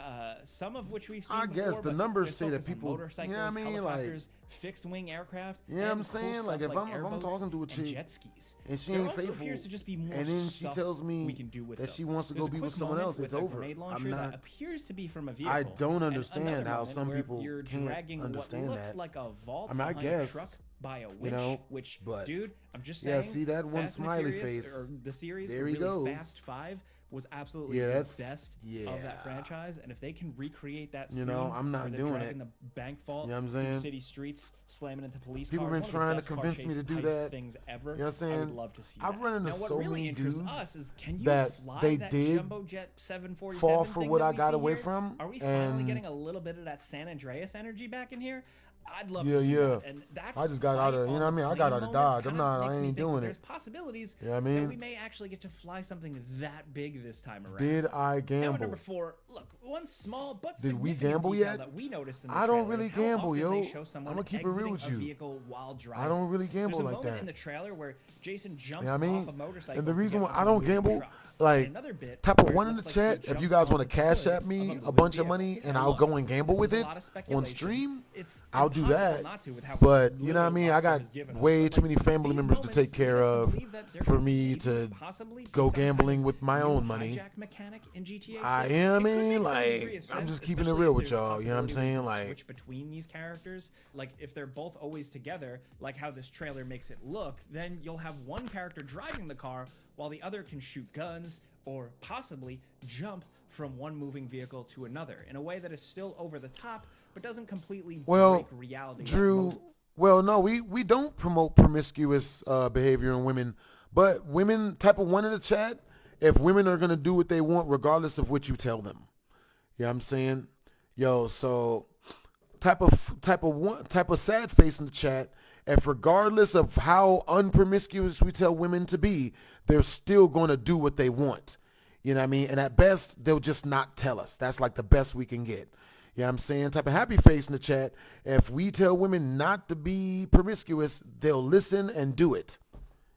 some of which we've seen I before, guess the but numbers there's say that focus on people- motorcycles, you know what I mean? Like- helicopters, fixed wing aircraft. You know what I'm and cool saying? stuff Like, if I'm airboats talking to a and chick jet skis. and she There ain't also faithful, appears to just be more and then she stuff tells me we can do with that them. she wants to There's go a be with quick someone moment else, with it's a over. grenade I'm launcher not- that appears to be from a vehicle. I don't and understand another how moment some where people you're can't dragging understand what looks that. like a vault I mean, I behind guess, a truck by a you winch, know, which, but- dude, I'm just Yeah, saying. see that one Fast and smiley Furious, face? or the series, There or he really goes. Fast 5 was absolutely Yeah, the that's- best of yeah. that franchise, and if they can recreate that You scene know, I'm not where they're doing driving it. the bank vault You know what I'm through saying? city streets, slamming into police People cars, been one of the trying to best car convince me chase to do heist that. things ever. You know what I'm I would saying? love to see I've that. run into Now, what so really many interests dudes us is, can you that fly they that did jumbo jet 747 fall for thing what that I we got see away here? from, Are we finally and- getting a little bit of that San Andreas energy back in here? I'd love Yeah, to see yeah. that. And that I just got out of- fight you know what I on mean? the I got plane out of moment Dodge. kinda I makes me ain't think doing there's it. possibilities You know what I that mean? we may actually get to fly something that big this time around. Did I Now at gamble? number 4, look, one small but Did we significant gamble detail yet? that we noticed in the I don't trailer really is how gamble, often yo. they show someone I'ma keep it real exiting with a you. vehicle while driving. I don't really gamble There's a like moment that. in the trailer where Jason jumps You know what I mean? off a motorcycle. And the to reason get why into I a don't moving gamble, truck. like, And another bit type of where it one in the looks like he chat, if you jumps guys off want to the cash hood at me of a moving bunch of vehicle. money and And I'll look, go and gamble this with is a it lot of on speculation. stream, It's I'll do impossible that. not to with how But, you know what I little mean? I Rockstar got has given us. way But, too like, many family these members to moments take care lead us to of believe that there for could me maybe to possibly be go some kind gambling of with my new own money. hijack mechanic in GTA 6. I am It could in, make some like, degree of I'm sense, just keeping it especially real if with there's y'all, you know what I'm possibility we saying? can Like- switch between these characters. Like, if they're both always together, like how this trailer makes it look, then you'll have one character driving the car while the other can shoot guns or possibly jump from one moving vehicle to another in a way that is still over the top but doesn't completely Well, break reality. like Drew, most well, no, we don't promote promiscuous behavior in women, but women, type of one in the chat, if women are going to do what they want regardless of what you tell them. You know what I'm saying? Yo, so type of sad face in the chat, if regardless of how unpromiscuous we tell women to be, they're still going to do what they want. You know what I mean? And at best, they'll just not tell us. That's like the best we can get. You know what I'm saying? Type of happy face in the chat. If we tell women not to be promiscuous, they'll listen and do it.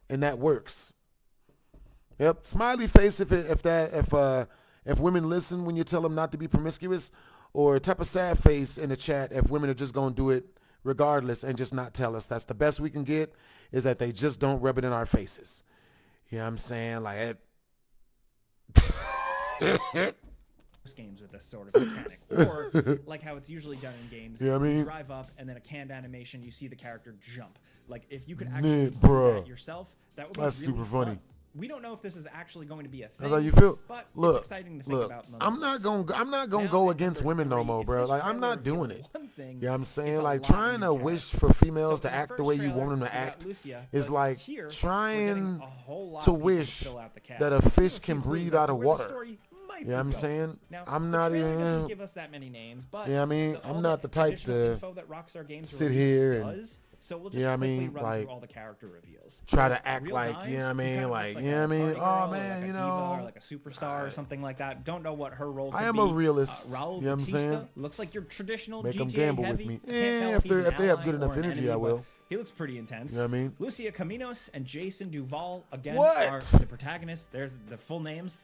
And that works. Yep. Smiley face if women listen when you tell them not to be promiscuous, or type of sad face in the chat if women are just going to do it regardless and just not tell us. That's the best we can get, is that they just don't rub it in our faces. You know what I'm saying? Like games with this sort of mechanic, or like how it's usually done in games. Yeah, I mean- you drive up and then a canned animation, you see the character jump. Like if you could actually do bruh. that yourself, that would be That's really super funny. fun. We don't know if this is actually going to be a thing. That's how you feel. But Look, it's exciting to think look. about. I'm not nonetheless. gonna Now go at against number women no 3, more, if bro. this Like I'm trailer not doing reveals it. one thing, You know what I'm it's saying? a Like lot trying to new wish characters. for females So to in the act the first way you trailer, want them we to got act Lucia, is but like here, we're getting trying a whole lot to of people wish fill out the cast. that a fish A few can clues breathe as out to of where the water. story might Yeah, I'm saying Now, I'm the not trailer doesn't even. give us that many names, but Yeah, I mean, all I'm not the type additional to info that Rockstar Games sit released here and does. So we'll just yeah, I quickly mean, run like, through all the character reveals. try So, to act Real like, Knives, yeah, I who mean, kinda like, looks yeah, I a mean, party oh girl or man, like a you diva know, or like a superstar or something like that. Don't know what her role could I am be. a realist. Raul You know what I'm Batista saying? looks like your traditional Make 'em GTA gamble with heavy. me. I can't tell If he's an they have ally good enough or an energy, enemy, I but will. He looks pretty intense. You know what I mean? Lucia Caminos and Jason Duval again What? are the protagonists. There's the full names.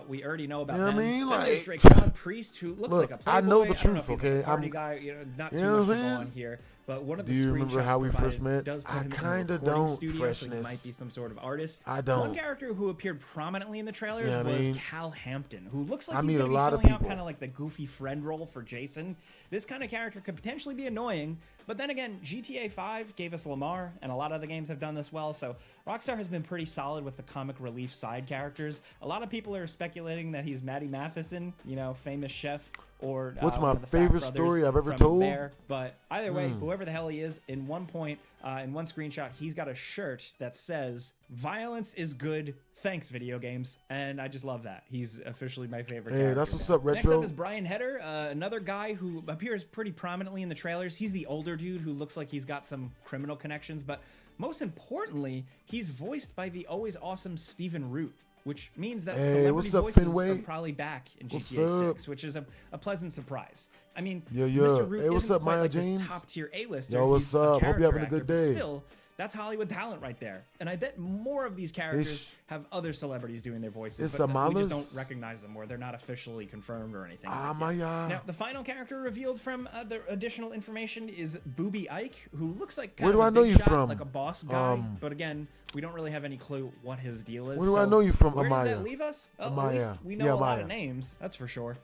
We already know about You know what them. I mean? Then there's Like, Drake John Priest, who looks look, like a playboy. I know the I don't know truth, if he's okay? like a party I'm- guy. You know, not you too know much what to I'm go saying? on here. But one of the Do you remember screenshots how we first provided met? does put I him in a kinda recording don't, studio, so he might freshness. be some sort of artist. I don't. One character who appeared prominently in the trailers Yeah, I was mean, Cal Hampton, who looks like I he's meet going a to be lot of filling out people. kind of like the goofy friend role for Jason. This kind of character could potentially be annoying, but then again, GTA 5 gave us Lamar, and a lot of the games have done this well, so Rockstar has been pretty solid with the comic relief side characters. A lot of people are speculating that he's Matty Matheson, you know, famous chef, or What's my one of the Fat favorite brothers story I've ever from told? Bear. But either way, whoever the hell he is, in one point, in one screenshot, he's got a shirt that says, "Violence is good, thanks video games," and I just love that. He's officially my favorite Hey, character that's what's now. up, Next Retro. up is Brian Heder, another guy who appears pretty prominently in the trailers. He's the older dude who looks like he's got some criminal connections, but most importantly, he's voiced by the always awesome Stephen Root, which means that Hey, celebrity what's up, voices Finway? are probably back in What's GTA up? 6, which is a pleasant surprise. I mean, Yeah, yeah. Mr. Root Hey, what's isn't up, quite Maya like this James? top-tier A-lister. Yo, what's He's a up? Hope you're character having a good actor, but day. Still, that's Hollywood talent right there. And I bet more of these characters Ish. have other celebrities doing their voices, It's but we Amalas? just don't recognize them, or they're not officially confirmed or anything. Ah, like yet. Maya. Now, the final character revealed from the additional information is Booby Ike, who looks like kind Where of do a I know big you shot, from? like a boss guy. But again, we don't really have any clue what his deal is. Where do I so know you from, where does Amaya? that leave us? Well, Amaya. at least we know Yeah, a lot of Amaya. names, that's for sure.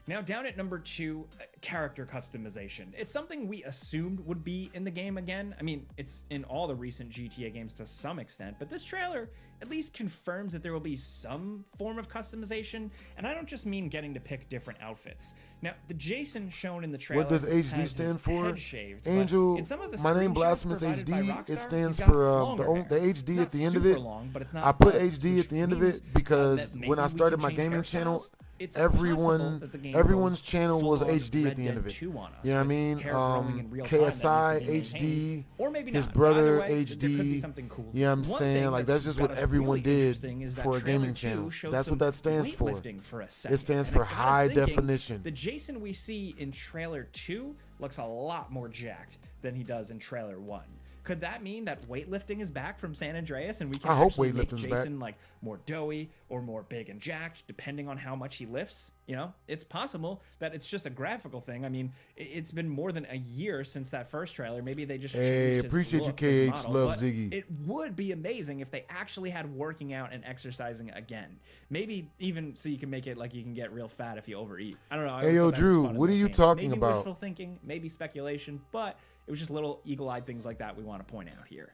Now, down at number 2, character customization. It's something we assumed would be in the game again. I mean, it's in all the recent GTA games to some extent, but this trailer at least confirms that there will be some form of customization, and I don't just mean getting to pick different outfits. Now, the Jason shown in the trailer What does HD has stand his for? head shaved, but Angel, in some of the my name screenshots Blasphemous provided by HD. Rockstar, It stands he's got for longer hair. the It's HD not at the end of super it. long, but it's not I put buff, HD which at the end of means, it because that maybe when I we started can my change gaming channel, hairstyles. It's everyone, possible that the game everyone's goes channel was full-on HD Red at the end Dead of it. 2 on us, You know what I with mean? hair growing in real time that KSI needs to be maintained. HD, Or maybe his not. brother Either way, there could be HD. something cool. You know what I'm One saying? thing Like that's just what got us everyone really did interesting is that for a trailer gaming 2 channel. showed That's some what that stands for. weightlifting for a second, It stands and for it got us high thinking, definition. The Jason we see in trailer 2 looks a lot more jacked than he does in trailer 1. Could that mean that weightlifting is back from San Andreas, and we can I hope actually make weightlifting's Jason like more doughy or more big and jacked, depending on how much he lifts? You know, it's possible that it's just a graphical thing. I mean, it's been more than a year since that first trailer. Maybe they just Hey, changed his appreciate you, look, his KH. model, Love but Ziggy. It would be amazing if they actually had working out and exercising again. Maybe even so you can make it like you can get real fat if you overeat. I don't know. I Hey, always yo, thought that was Drew, fun in what are those you games. talking maybe about? Wishful thinking, maybe speculation, but it was just little eagle-eyed things like that we want to point out here.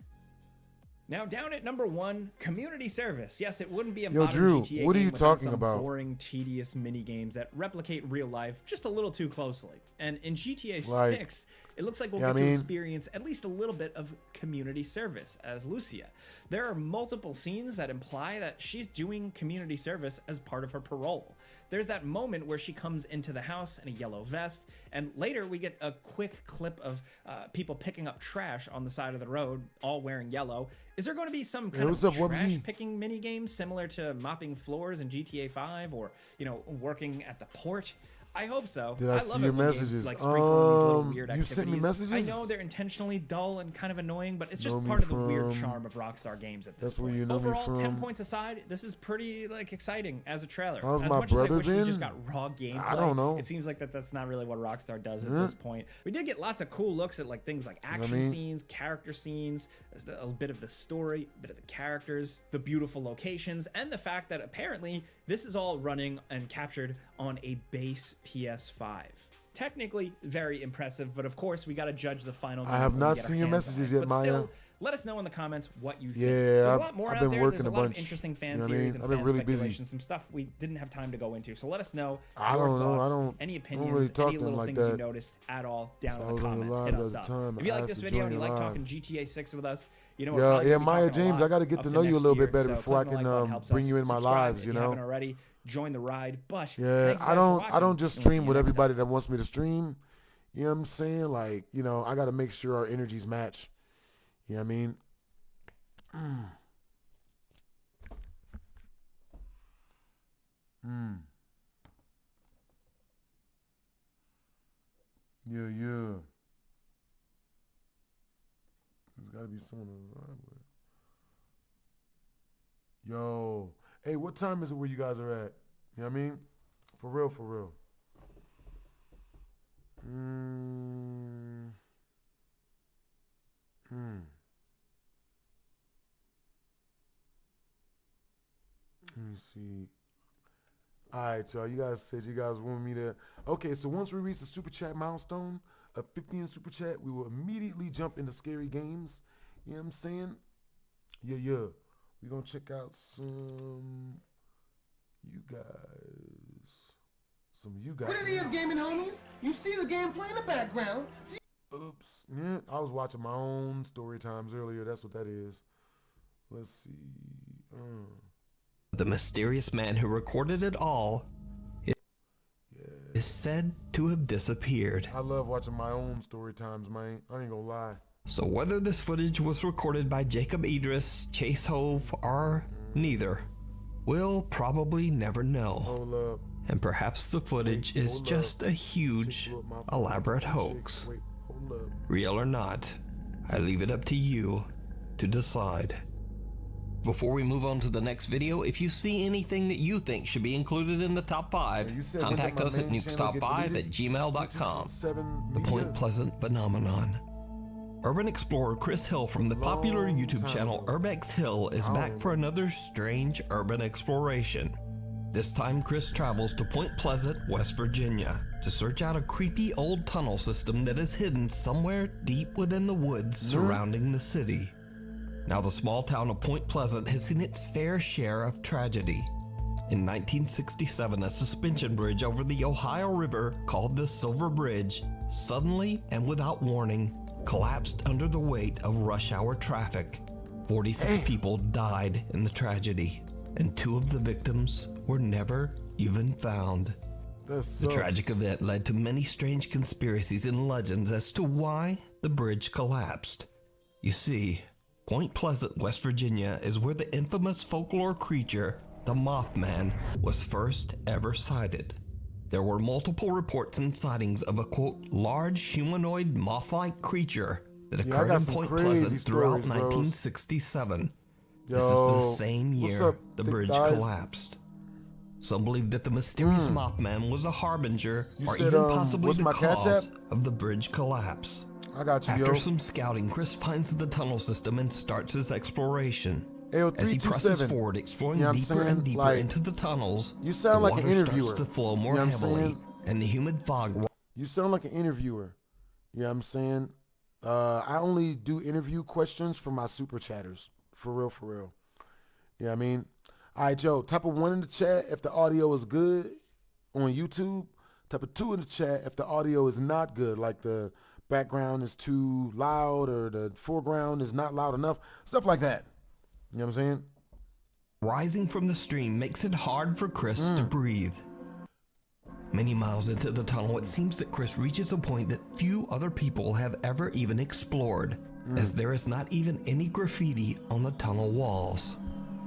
Now, down at number 1, community service. Yes, it wouldn't be a Yo, modern Drew, GTA what are game you without talking some about? boring, tedious mini games that replicate real life just a little too closely. And in GTA Like, 6, it looks like we'll yeah, get I to mean- experience at least a little bit of community service as Lucia. There are multiple scenes that imply that she's doing community service as part of her parole. There's that moment where she comes into the house in a yellow vest, and later we get a quick clip of people picking up trash on the side of the road, all wearing yellow. Is there going to be some kind what's of up, trash Wubsy? picking mini game similar to mopping floors in GTA 5, or working at the port? I hope so. Did I love see it your when games, messages? like, sprinkle in these little weird You sent me activities. messages? I know they're intentionally dull and kind of annoying, but it's just Know me part of the weird from- charm of Rockstar games at this That's where point. you know me Overall, 10 from. points aside, this is pretty exciting as a trailer. How's as my much as I brother wish we been? just got raw gameplay, I don't know. it seems like that's not really what Rockstar does at this point. We did get lots of cool looks at things like action I mean? scenes, character scenes, a bit of the story, a bit of the characters, the beautiful locations, and the fact that apparently this is all running and captured on a base PS5. Technically very impressive, but of course we got to judge the final game I have when we not get our seen your hands on messages it. yet, But still, Maya. Let us know in the comments what you think. Yeah, There's a lot more I've out been there. working There's a a lot bunch. of interesting fan You know what I theories mean? and I've been fan really busy. speculations, some stuff we didn't have time to go into. So let us know I your don't know. I thoughts, don't- any I don't opinions, really talk any to them little like things you that. noticed at all down So I in the was on your comments. live Hit the us other up. time. If you I like asked this to video and join you like live. talking GTA 6 with us, you know Yeah, we're probably yeah, gonna be Maya talking a James, lot I gotta get up to know you a next little bit year. better So before I clicking can, the like button helps bring us. you in my Subscribe lives, if you you know? haven't already. Join the ride. But Yeah, thank you I guys for don't watching, just and we'll stream see with you next everybody time. that wants me to stream. You know what I'm saying? Like, you know, I gotta make sure our energies match. You know what I mean? Yeah, yeah. There's gotta be someone to ride with. Yo. Hey, what time is it where you guys are at? You know what I mean? For real, for real. Let me see. All right, y'all. You guys said you guys want me to. Okay, so once we reach the super chat milestone of 15 super chat, we will immediately jump into scary games. You know what I'm saying? Yeah, yeah. We're gonna check out some you guys. Some you guys. What it is, gaming homies? You see the gameplay in the background. Oops. Yeah, I was watching my own story times earlier. That's what that is. Let's see. The mysterious man who recorded it all is said to have disappeared. I love watching my own story times, man. I ain't gonna lie. So whether this footage was recorded by Jacob Idris, Chase Hove, or neither, we'll probably never know. Hold up. And perhaps the footage is hold just a huge, elaborate hoax. Wait, hold up. Real or not, I leave it up to you to decide. Before we move on to the next video, if you see anything that you think should be included in the top 5, contact us at nukestop5@gmail.com. The Point Pleasant Phenomenon. Urban explorer Chris Hill from the popular YouTube channel Urbex Hill is back for another strange urban exploration. This time Chris travels to Point Pleasant, West Virginia to search out a creepy old tunnel system that is hidden somewhere deep within the woods surrounding the city. Now the small town of Point Pleasant has seen its fair share of tragedy. In 1967, a suspension bridge over the Ohio River called the Silver Bridge suddenly and without warning collapsed under the weight of rush hour traffic. 46 people died in the tragedy, and 2 of the victims were never even found. The tragic event led to many strange conspiracies and legends as to why the bridge collapsed. You see, Point Pleasant, West Virginia is where the infamous folklore creature, the Mothman, was first ever sighted. There were multiple reports and sightings of a, quote, large humanoid moth-like creature that occurred in Point Pleasant throughout 1967. This is the same year the bridge collapsed. Some believe that the mysterious Mothman was a harbinger or even possibly the cause of the bridge collapse. I got you, After some scouting, Chris finds the tunnel system and starts his exploration. As he presses forward, exploring deeper and deeper into the tunnels, you sound the like water an interviewer. starts to flow more heavily, and the humid fog. You sound like an interviewer. You know what I'm saying? I only do interview questions for my super chatters. For real, for real. You know what I mean? All right, Joe, type of 1 in the chat if the audio is good on YouTube. Type of 2 in the chat if the audio is not good, like the background is too loud or the foreground is not loud enough. Stuff like that. You know what I'm saying? Rising from the stream makes it hard for Chris to breathe. Many miles into the tunnel, it seems that Chris reaches a point that few other people have ever even explored, as there is not even any graffiti on the tunnel walls.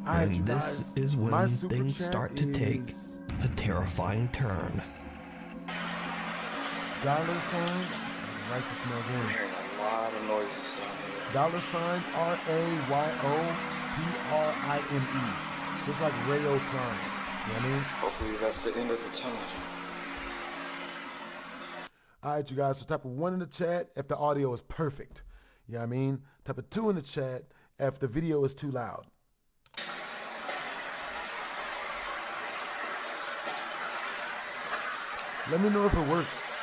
And this is when things start to take a terrifying turn. Dollar sign, write this mail again. I'm hearing a lot of noises down here. Dollar sign RAYOPRIME. Just like Rayo Prime. You know what I mean? Hopefully that's the end of the tunnel. All right, you guys. So type of 1 in the chat if the audio is perfect. You know what I mean? Type of 2 in the chat if the video is too loud. Let me know if it works.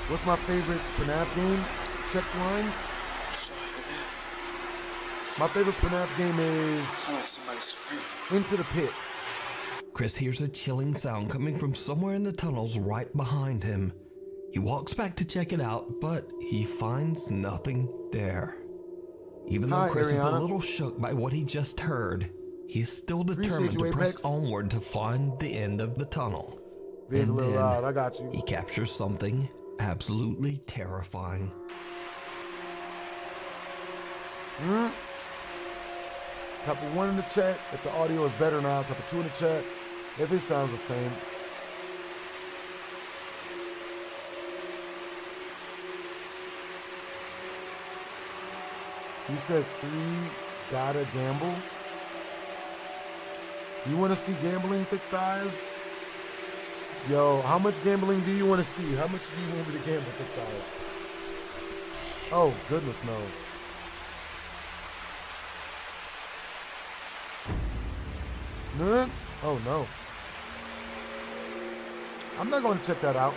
What's my favorite FNAF game? Check lines. My favorite FNAF game is Into the Pit. Chris hears a chilling sound coming from somewhere in the tunnels right behind him. He walks back to check it out, but he finds nothing there. Even though Chris is a little shook by what he just heard, he is still determined to press onward to find the end of the tunnel. And then I got you. He captures something absolutely terrifying. Type of 1 in the chat if the audio is better now. Type of 2 in the chat if it sounds the same. You said 3 gotta gamble. You want to see gambling, thick thighs? Yo, how much gambling do you want to see? How much do you want me to gamble, thick thighs? Oh, goodness, no. None? Oh, no. I'm not going to check that out.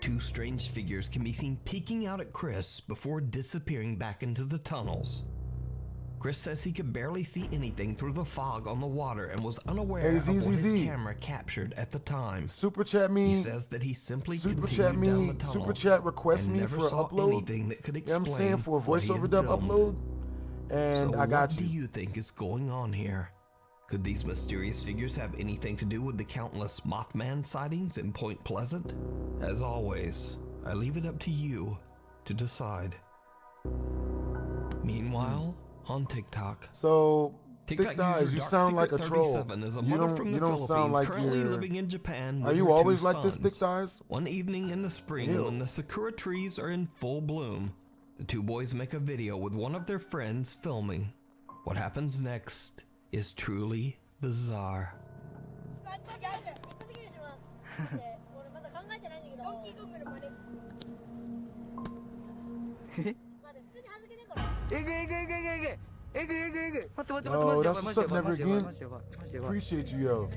Two strange figures can be seen peeking out at Chris before disappearing back into the tunnels. Chris says he could barely see anything through the fog on the water and was unaware of what his camera captured at the time. Super chat me. He says that he simply continued down the tunnel. Super chat request me for an upload. Anything that could explain I'm saying for a voiceover dub upload. And so I got what do you think is going on here? Could these mysterious figures have anything to do with the countless Mothman sightings in Point Pleasant? As always, I leave it up to you to decide. Meanwhile, on TikTok. So, TikTok guys, you sound like a troll. Is a mother from the Philippines sound like currently living in Japan with Are you her always 2 like this, sons. thick thighs? One evening in the spring, when the sakura trees are in full bloom, the 2 boys make a video with one of their friends filming. What happens next is truly bizarre. Yo, that's what's up, never again. Appreciate you, yo.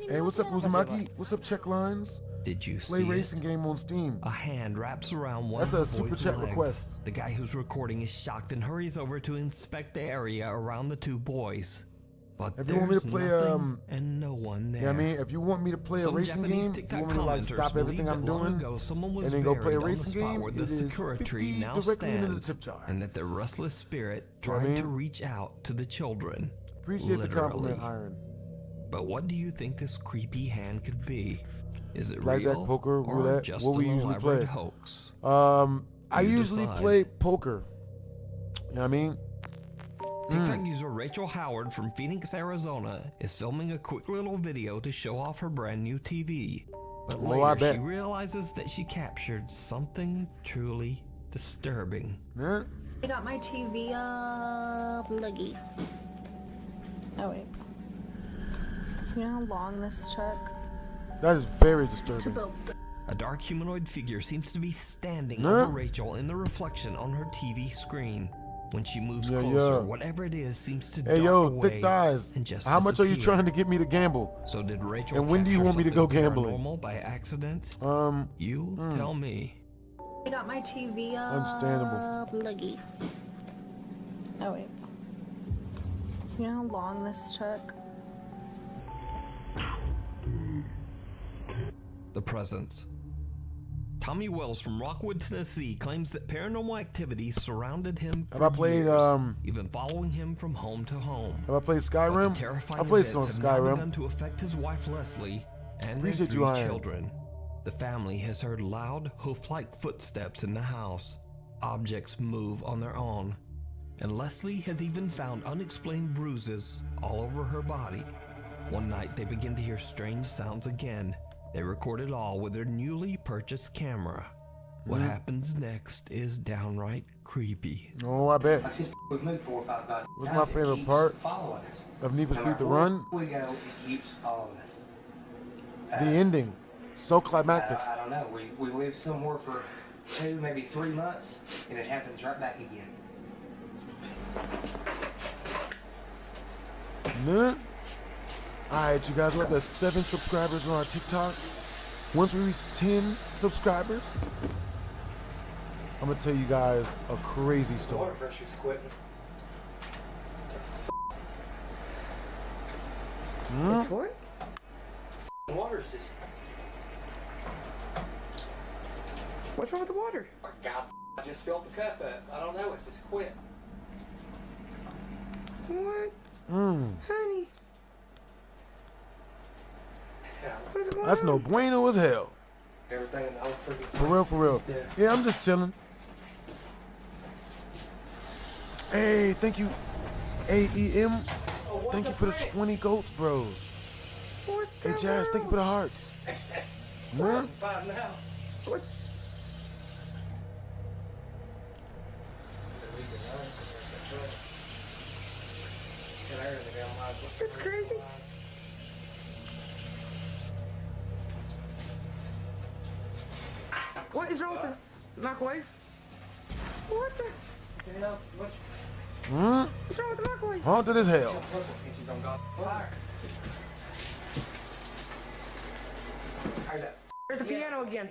Hey, what's up, Uzumaki? What's up, check lines? Did you Play see racing game on Steam. A hand wraps around one That's of a the super boys' chat legs. request. The guy who's recording is shocked and hurries over to inspect the area around the 2 boys. But If you want me to play and no one there. Yeah, I mean, if you want me to play a racing game, you want me to like stop everything I'm doing and then go play a racing game, where it the is sakura 50 tree now directly into the stands, tip jar. and that the restless spirit You know what I tried to mean? reach out to the children. Appreciate the compliment, literally. Iron. But what do you think this creepy hand could be? Is it Blackjack, real poker, or roulette, just what we an usually elaborate play. hoax? I You usually decide. play poker. You know what I mean? TikTok user Rachel Howard from Phoenix, Arizona is filming a quick little video to show off her brand new TV. But Oh, I later bet. she realizes that she captured something truly disturbing. Yeah. I got my TV up, looky. Oh wait. You know how long this took? That is very disturbing. A dark humanoid figure seems to be standing Yeah. over Rachel in the reflection on her TV screen. When she moves Yeah, closer, yeah. whatever it is seems to Hey, dart yo, away thick thighs. and just How much are you disappear. trying to get me to gamble? So did Rachel And when do you capture want me to go something gambling? paranormal by accident? You tell me. I got my TV up, Understandable. looky. Oh wait. You know how long this took? The presence. Tommy Wells from Rockwood, Tennessee claims that paranormal activity surrounded him for Have I played, years, even following him from home to home. Have I played Skyrim? But the terrifying I played events some have now Skyrim. begun to affect his wife Leslie and Appreciate their you, 3 Iron. children. The family has heard loud hoof-like footsteps in the house. Objects move on their own. And Leslie has even found unexplained bruises all over her body. One night they begin to hear strange sounds again. They record it all with their newly purchased camera. What happens next is downright creepy. Oh, I bet. We've moved 4 or 5 guys. What's my favorite part Following us. of Need for No Speed matter The where Run? we go, it keeps following us. The ending. So climactic. I don't know. We lived somewhere for 2, maybe 3 months, and it happens right back again. None? Alright, you guys, we're up to 7 subscribers on our TikTok. Once we reach 10 subscribers, I'm gonna tell you guys a crazy story. Water pressure's quitting. It's what? Water's just... What's wrong with the water? Oh, God, I just filled the cup up. I don't know, it's just quit. What? Honey. What is going That's on? no bueno as hell. Everything in the whole freaking... For real. Yeah, I'm just chilling. Hey, thank you, AEM. Thank you for the 20 goats, bros. Hey, Jazz, thank you for the hearts. Man. Five now. What? It's crazy. What is wrong with the microwave? What the? What's wrong with the microwave? Haunted as hell. There's the piano again.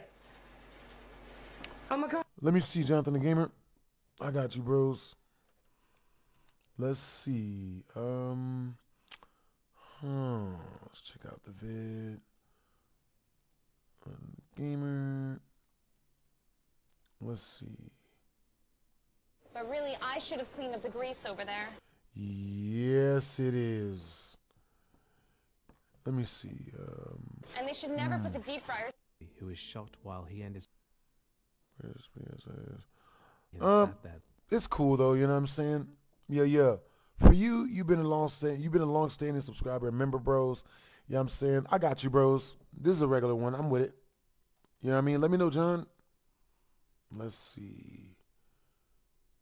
Oh my God. Let me see, Jonathan the Gamer. I got you, bros. Let's see. Let's check out the vid. Gamer. Let's see. But really, I should have cleaned up the grease over there. Yes, it is. Let me see. And they should never put the deep fryer. Who was shot while he and his it's cool though, you know what I'm saying? Yeah. For you, you've been a long-standing subscriber and member, bros. You know what I'm saying? I got you, bros. This is a regular one. I'm with it. You know what I mean? Let me know, John. Let's see.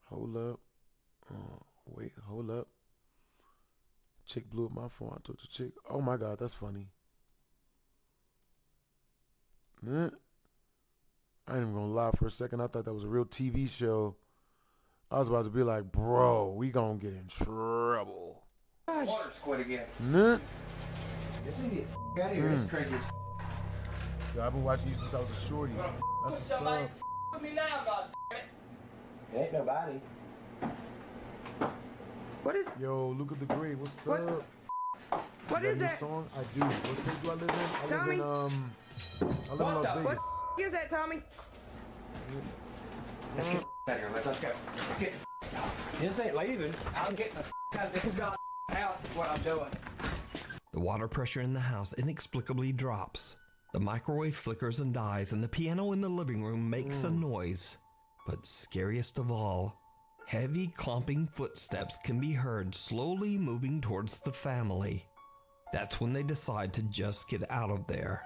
Hold up. Wait, hold up. Chick blew up my phone. I told the chick. Oh my God, that's funny. I ain't even gonna lie for a second. I thought that was a real TV show. I was about to be like, bro, we gonna get in trouble. Water's quit again. Nah. This thing get out of here. It's crazy as Yo, I've been watching you since I was a shorty. That's what's somebody up. with me now, God damn it. Ain't nobody. What is? Yo, Luke of the Great, what's up? What You got is a new that? song? I do. What state do I live in? I Tommy? live in Las Vegas. What is that, Tommy? Let's get out of here. Let's go. Let's get This ain't leaving. I'm getting the out of this goddamn house is what I'm doing. The water pressure in the house inexplicably drops. The microwave flickers and dies, and the piano in the living room makes a noise. But scariest of all, heavy clomping footsteps can be heard slowly moving towards the family. That's when they decide to just get out of there.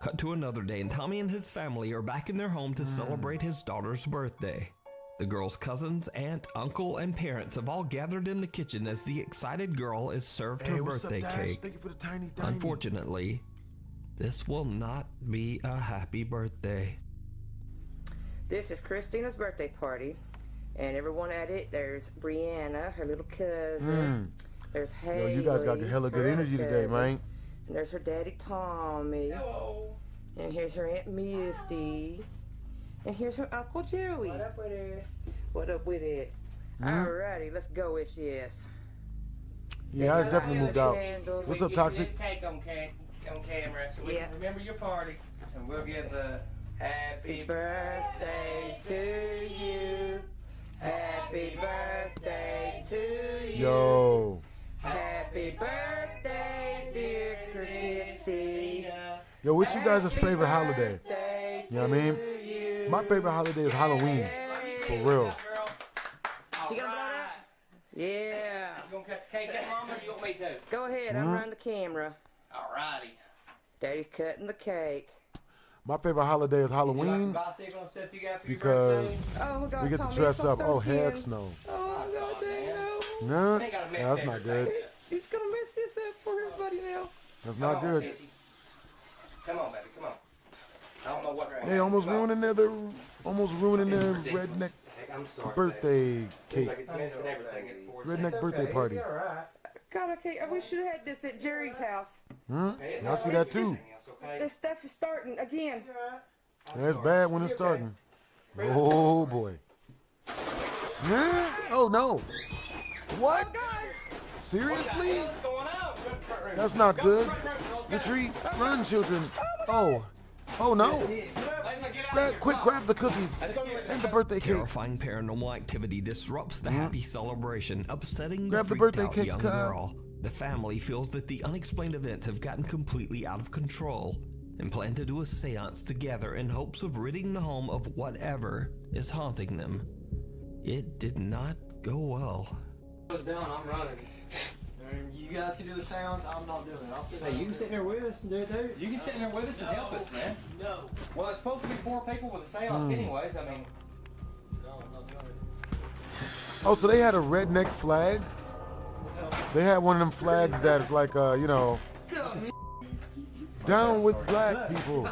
Cut to another day, and Tommy and his family are back in their home to celebrate his daughter's birthday. The girl's cousins, aunt, uncle, and parents have all gathered in the kitchen as the excited girl is served her birthday cake. Thank you for the tiny. Unfortunately, this will not be a happy birthday. This is Christina's birthday party, and everyone at it. There's Brianna, her little cousin. There's Haley. Yo, you guys got hella good energy today, man. And there's her daddy Tommy. Hello. And here's her Aunt Misty. And here's her Uncle Joey. What up with it? What up with it? Alrighty, let's go, yes. Yeah, I definitely moved out. What's up, Toxic? Cake on camera so we can remember your party. And we'll give the happy birthday to you. Happy birthday to you. Yo. Happy birthday, dear Chrissy. Yo, what's you guys' favorite holiday? You know what I mean? My favorite holiday is Halloween. For real. She gonna blow that? Yeah. You gonna cut the cake up, Mom, or you want me to? Go ahead, I'm running the camera. Alrighty. Daddy's cutting the cake. My favorite holiday is Halloween because we get to dress up. Oh, heck no. Oh, God, damn. No, that's not good. He's gonna mess this up for everybody now. That's not good. Come on, baby, come on. I don't know what. Hey, almost ruining their redneck birthday cake. Redneck birthday party. God, we should have had this at Jerry's house. I see that too. This stuff is starting again. That's bad when it's starting. Oh boy. Oh no. What? Seriously? That's not good. Retreat. Run, children. Oh. Oh no. Quick, grab the cookies and the birthday cake. Terrifying paranormal activity disrupts the happy celebration, upsetting Grab the freaked birthday out cakes, young Kyle. girl. The family feels that the unexplained events have gotten completely out of control and plan to do a seance together in hopes of ridding the home of whatever is haunting them. It did not go well. Down, I'm running. You guys can do the sounds, I'm not doing it. I'll sit Hey, you can sit there with us and do it too. You can sit in there with us and help us, man. No. Well, it's supposed to be 4 people with a seance anyways. I mean, No, I'm not doing it. Oh, so they had a redneck flag? They had one of them flags that is like, you know, down with black people.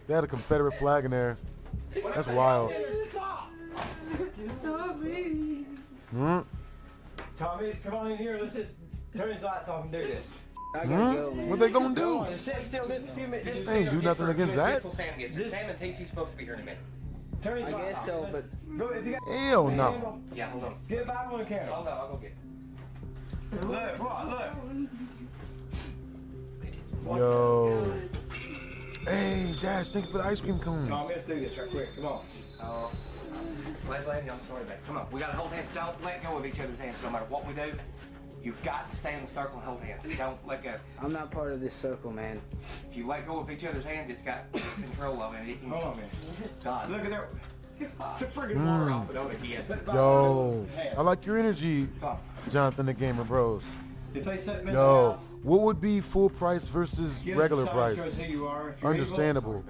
They had a Confederate flag in there. That's wild. Tommy, come on in here. Let's just turn his lights off and do this. I gotta go, man. What they gonna do? Come on, sit still just a few minutes. They ain't do nothing against that. Sam and Casey's supposed to be here in a minute. Turn his I lights guess off. so, but Go, if you got Hell no. Yeah, hold on. Get a Bible and candle. Hold on, I'll go get it. Look, look. Yo. Hey, Dash, thank you for the ice cream cones. Tom, let's do this right quick. Come on. Leslie, I'm sorry, babe. Come on. We gotta hold hands. Don't let go of each other's hands no matter what we do. You've got to stay in the circle and hold hands. Don't let go. I'm not part of this circle, man. If you let go of each other's hands, it's got control of it. It can... Hold on, man. God. Look at that. It's a friggin' water off it over here. Yo, I like your energy, Jonathan the Gamer Bros. If they set me Yo, what would be full price versus Give us a regular sign, price? show us who you are. If you're Understandable.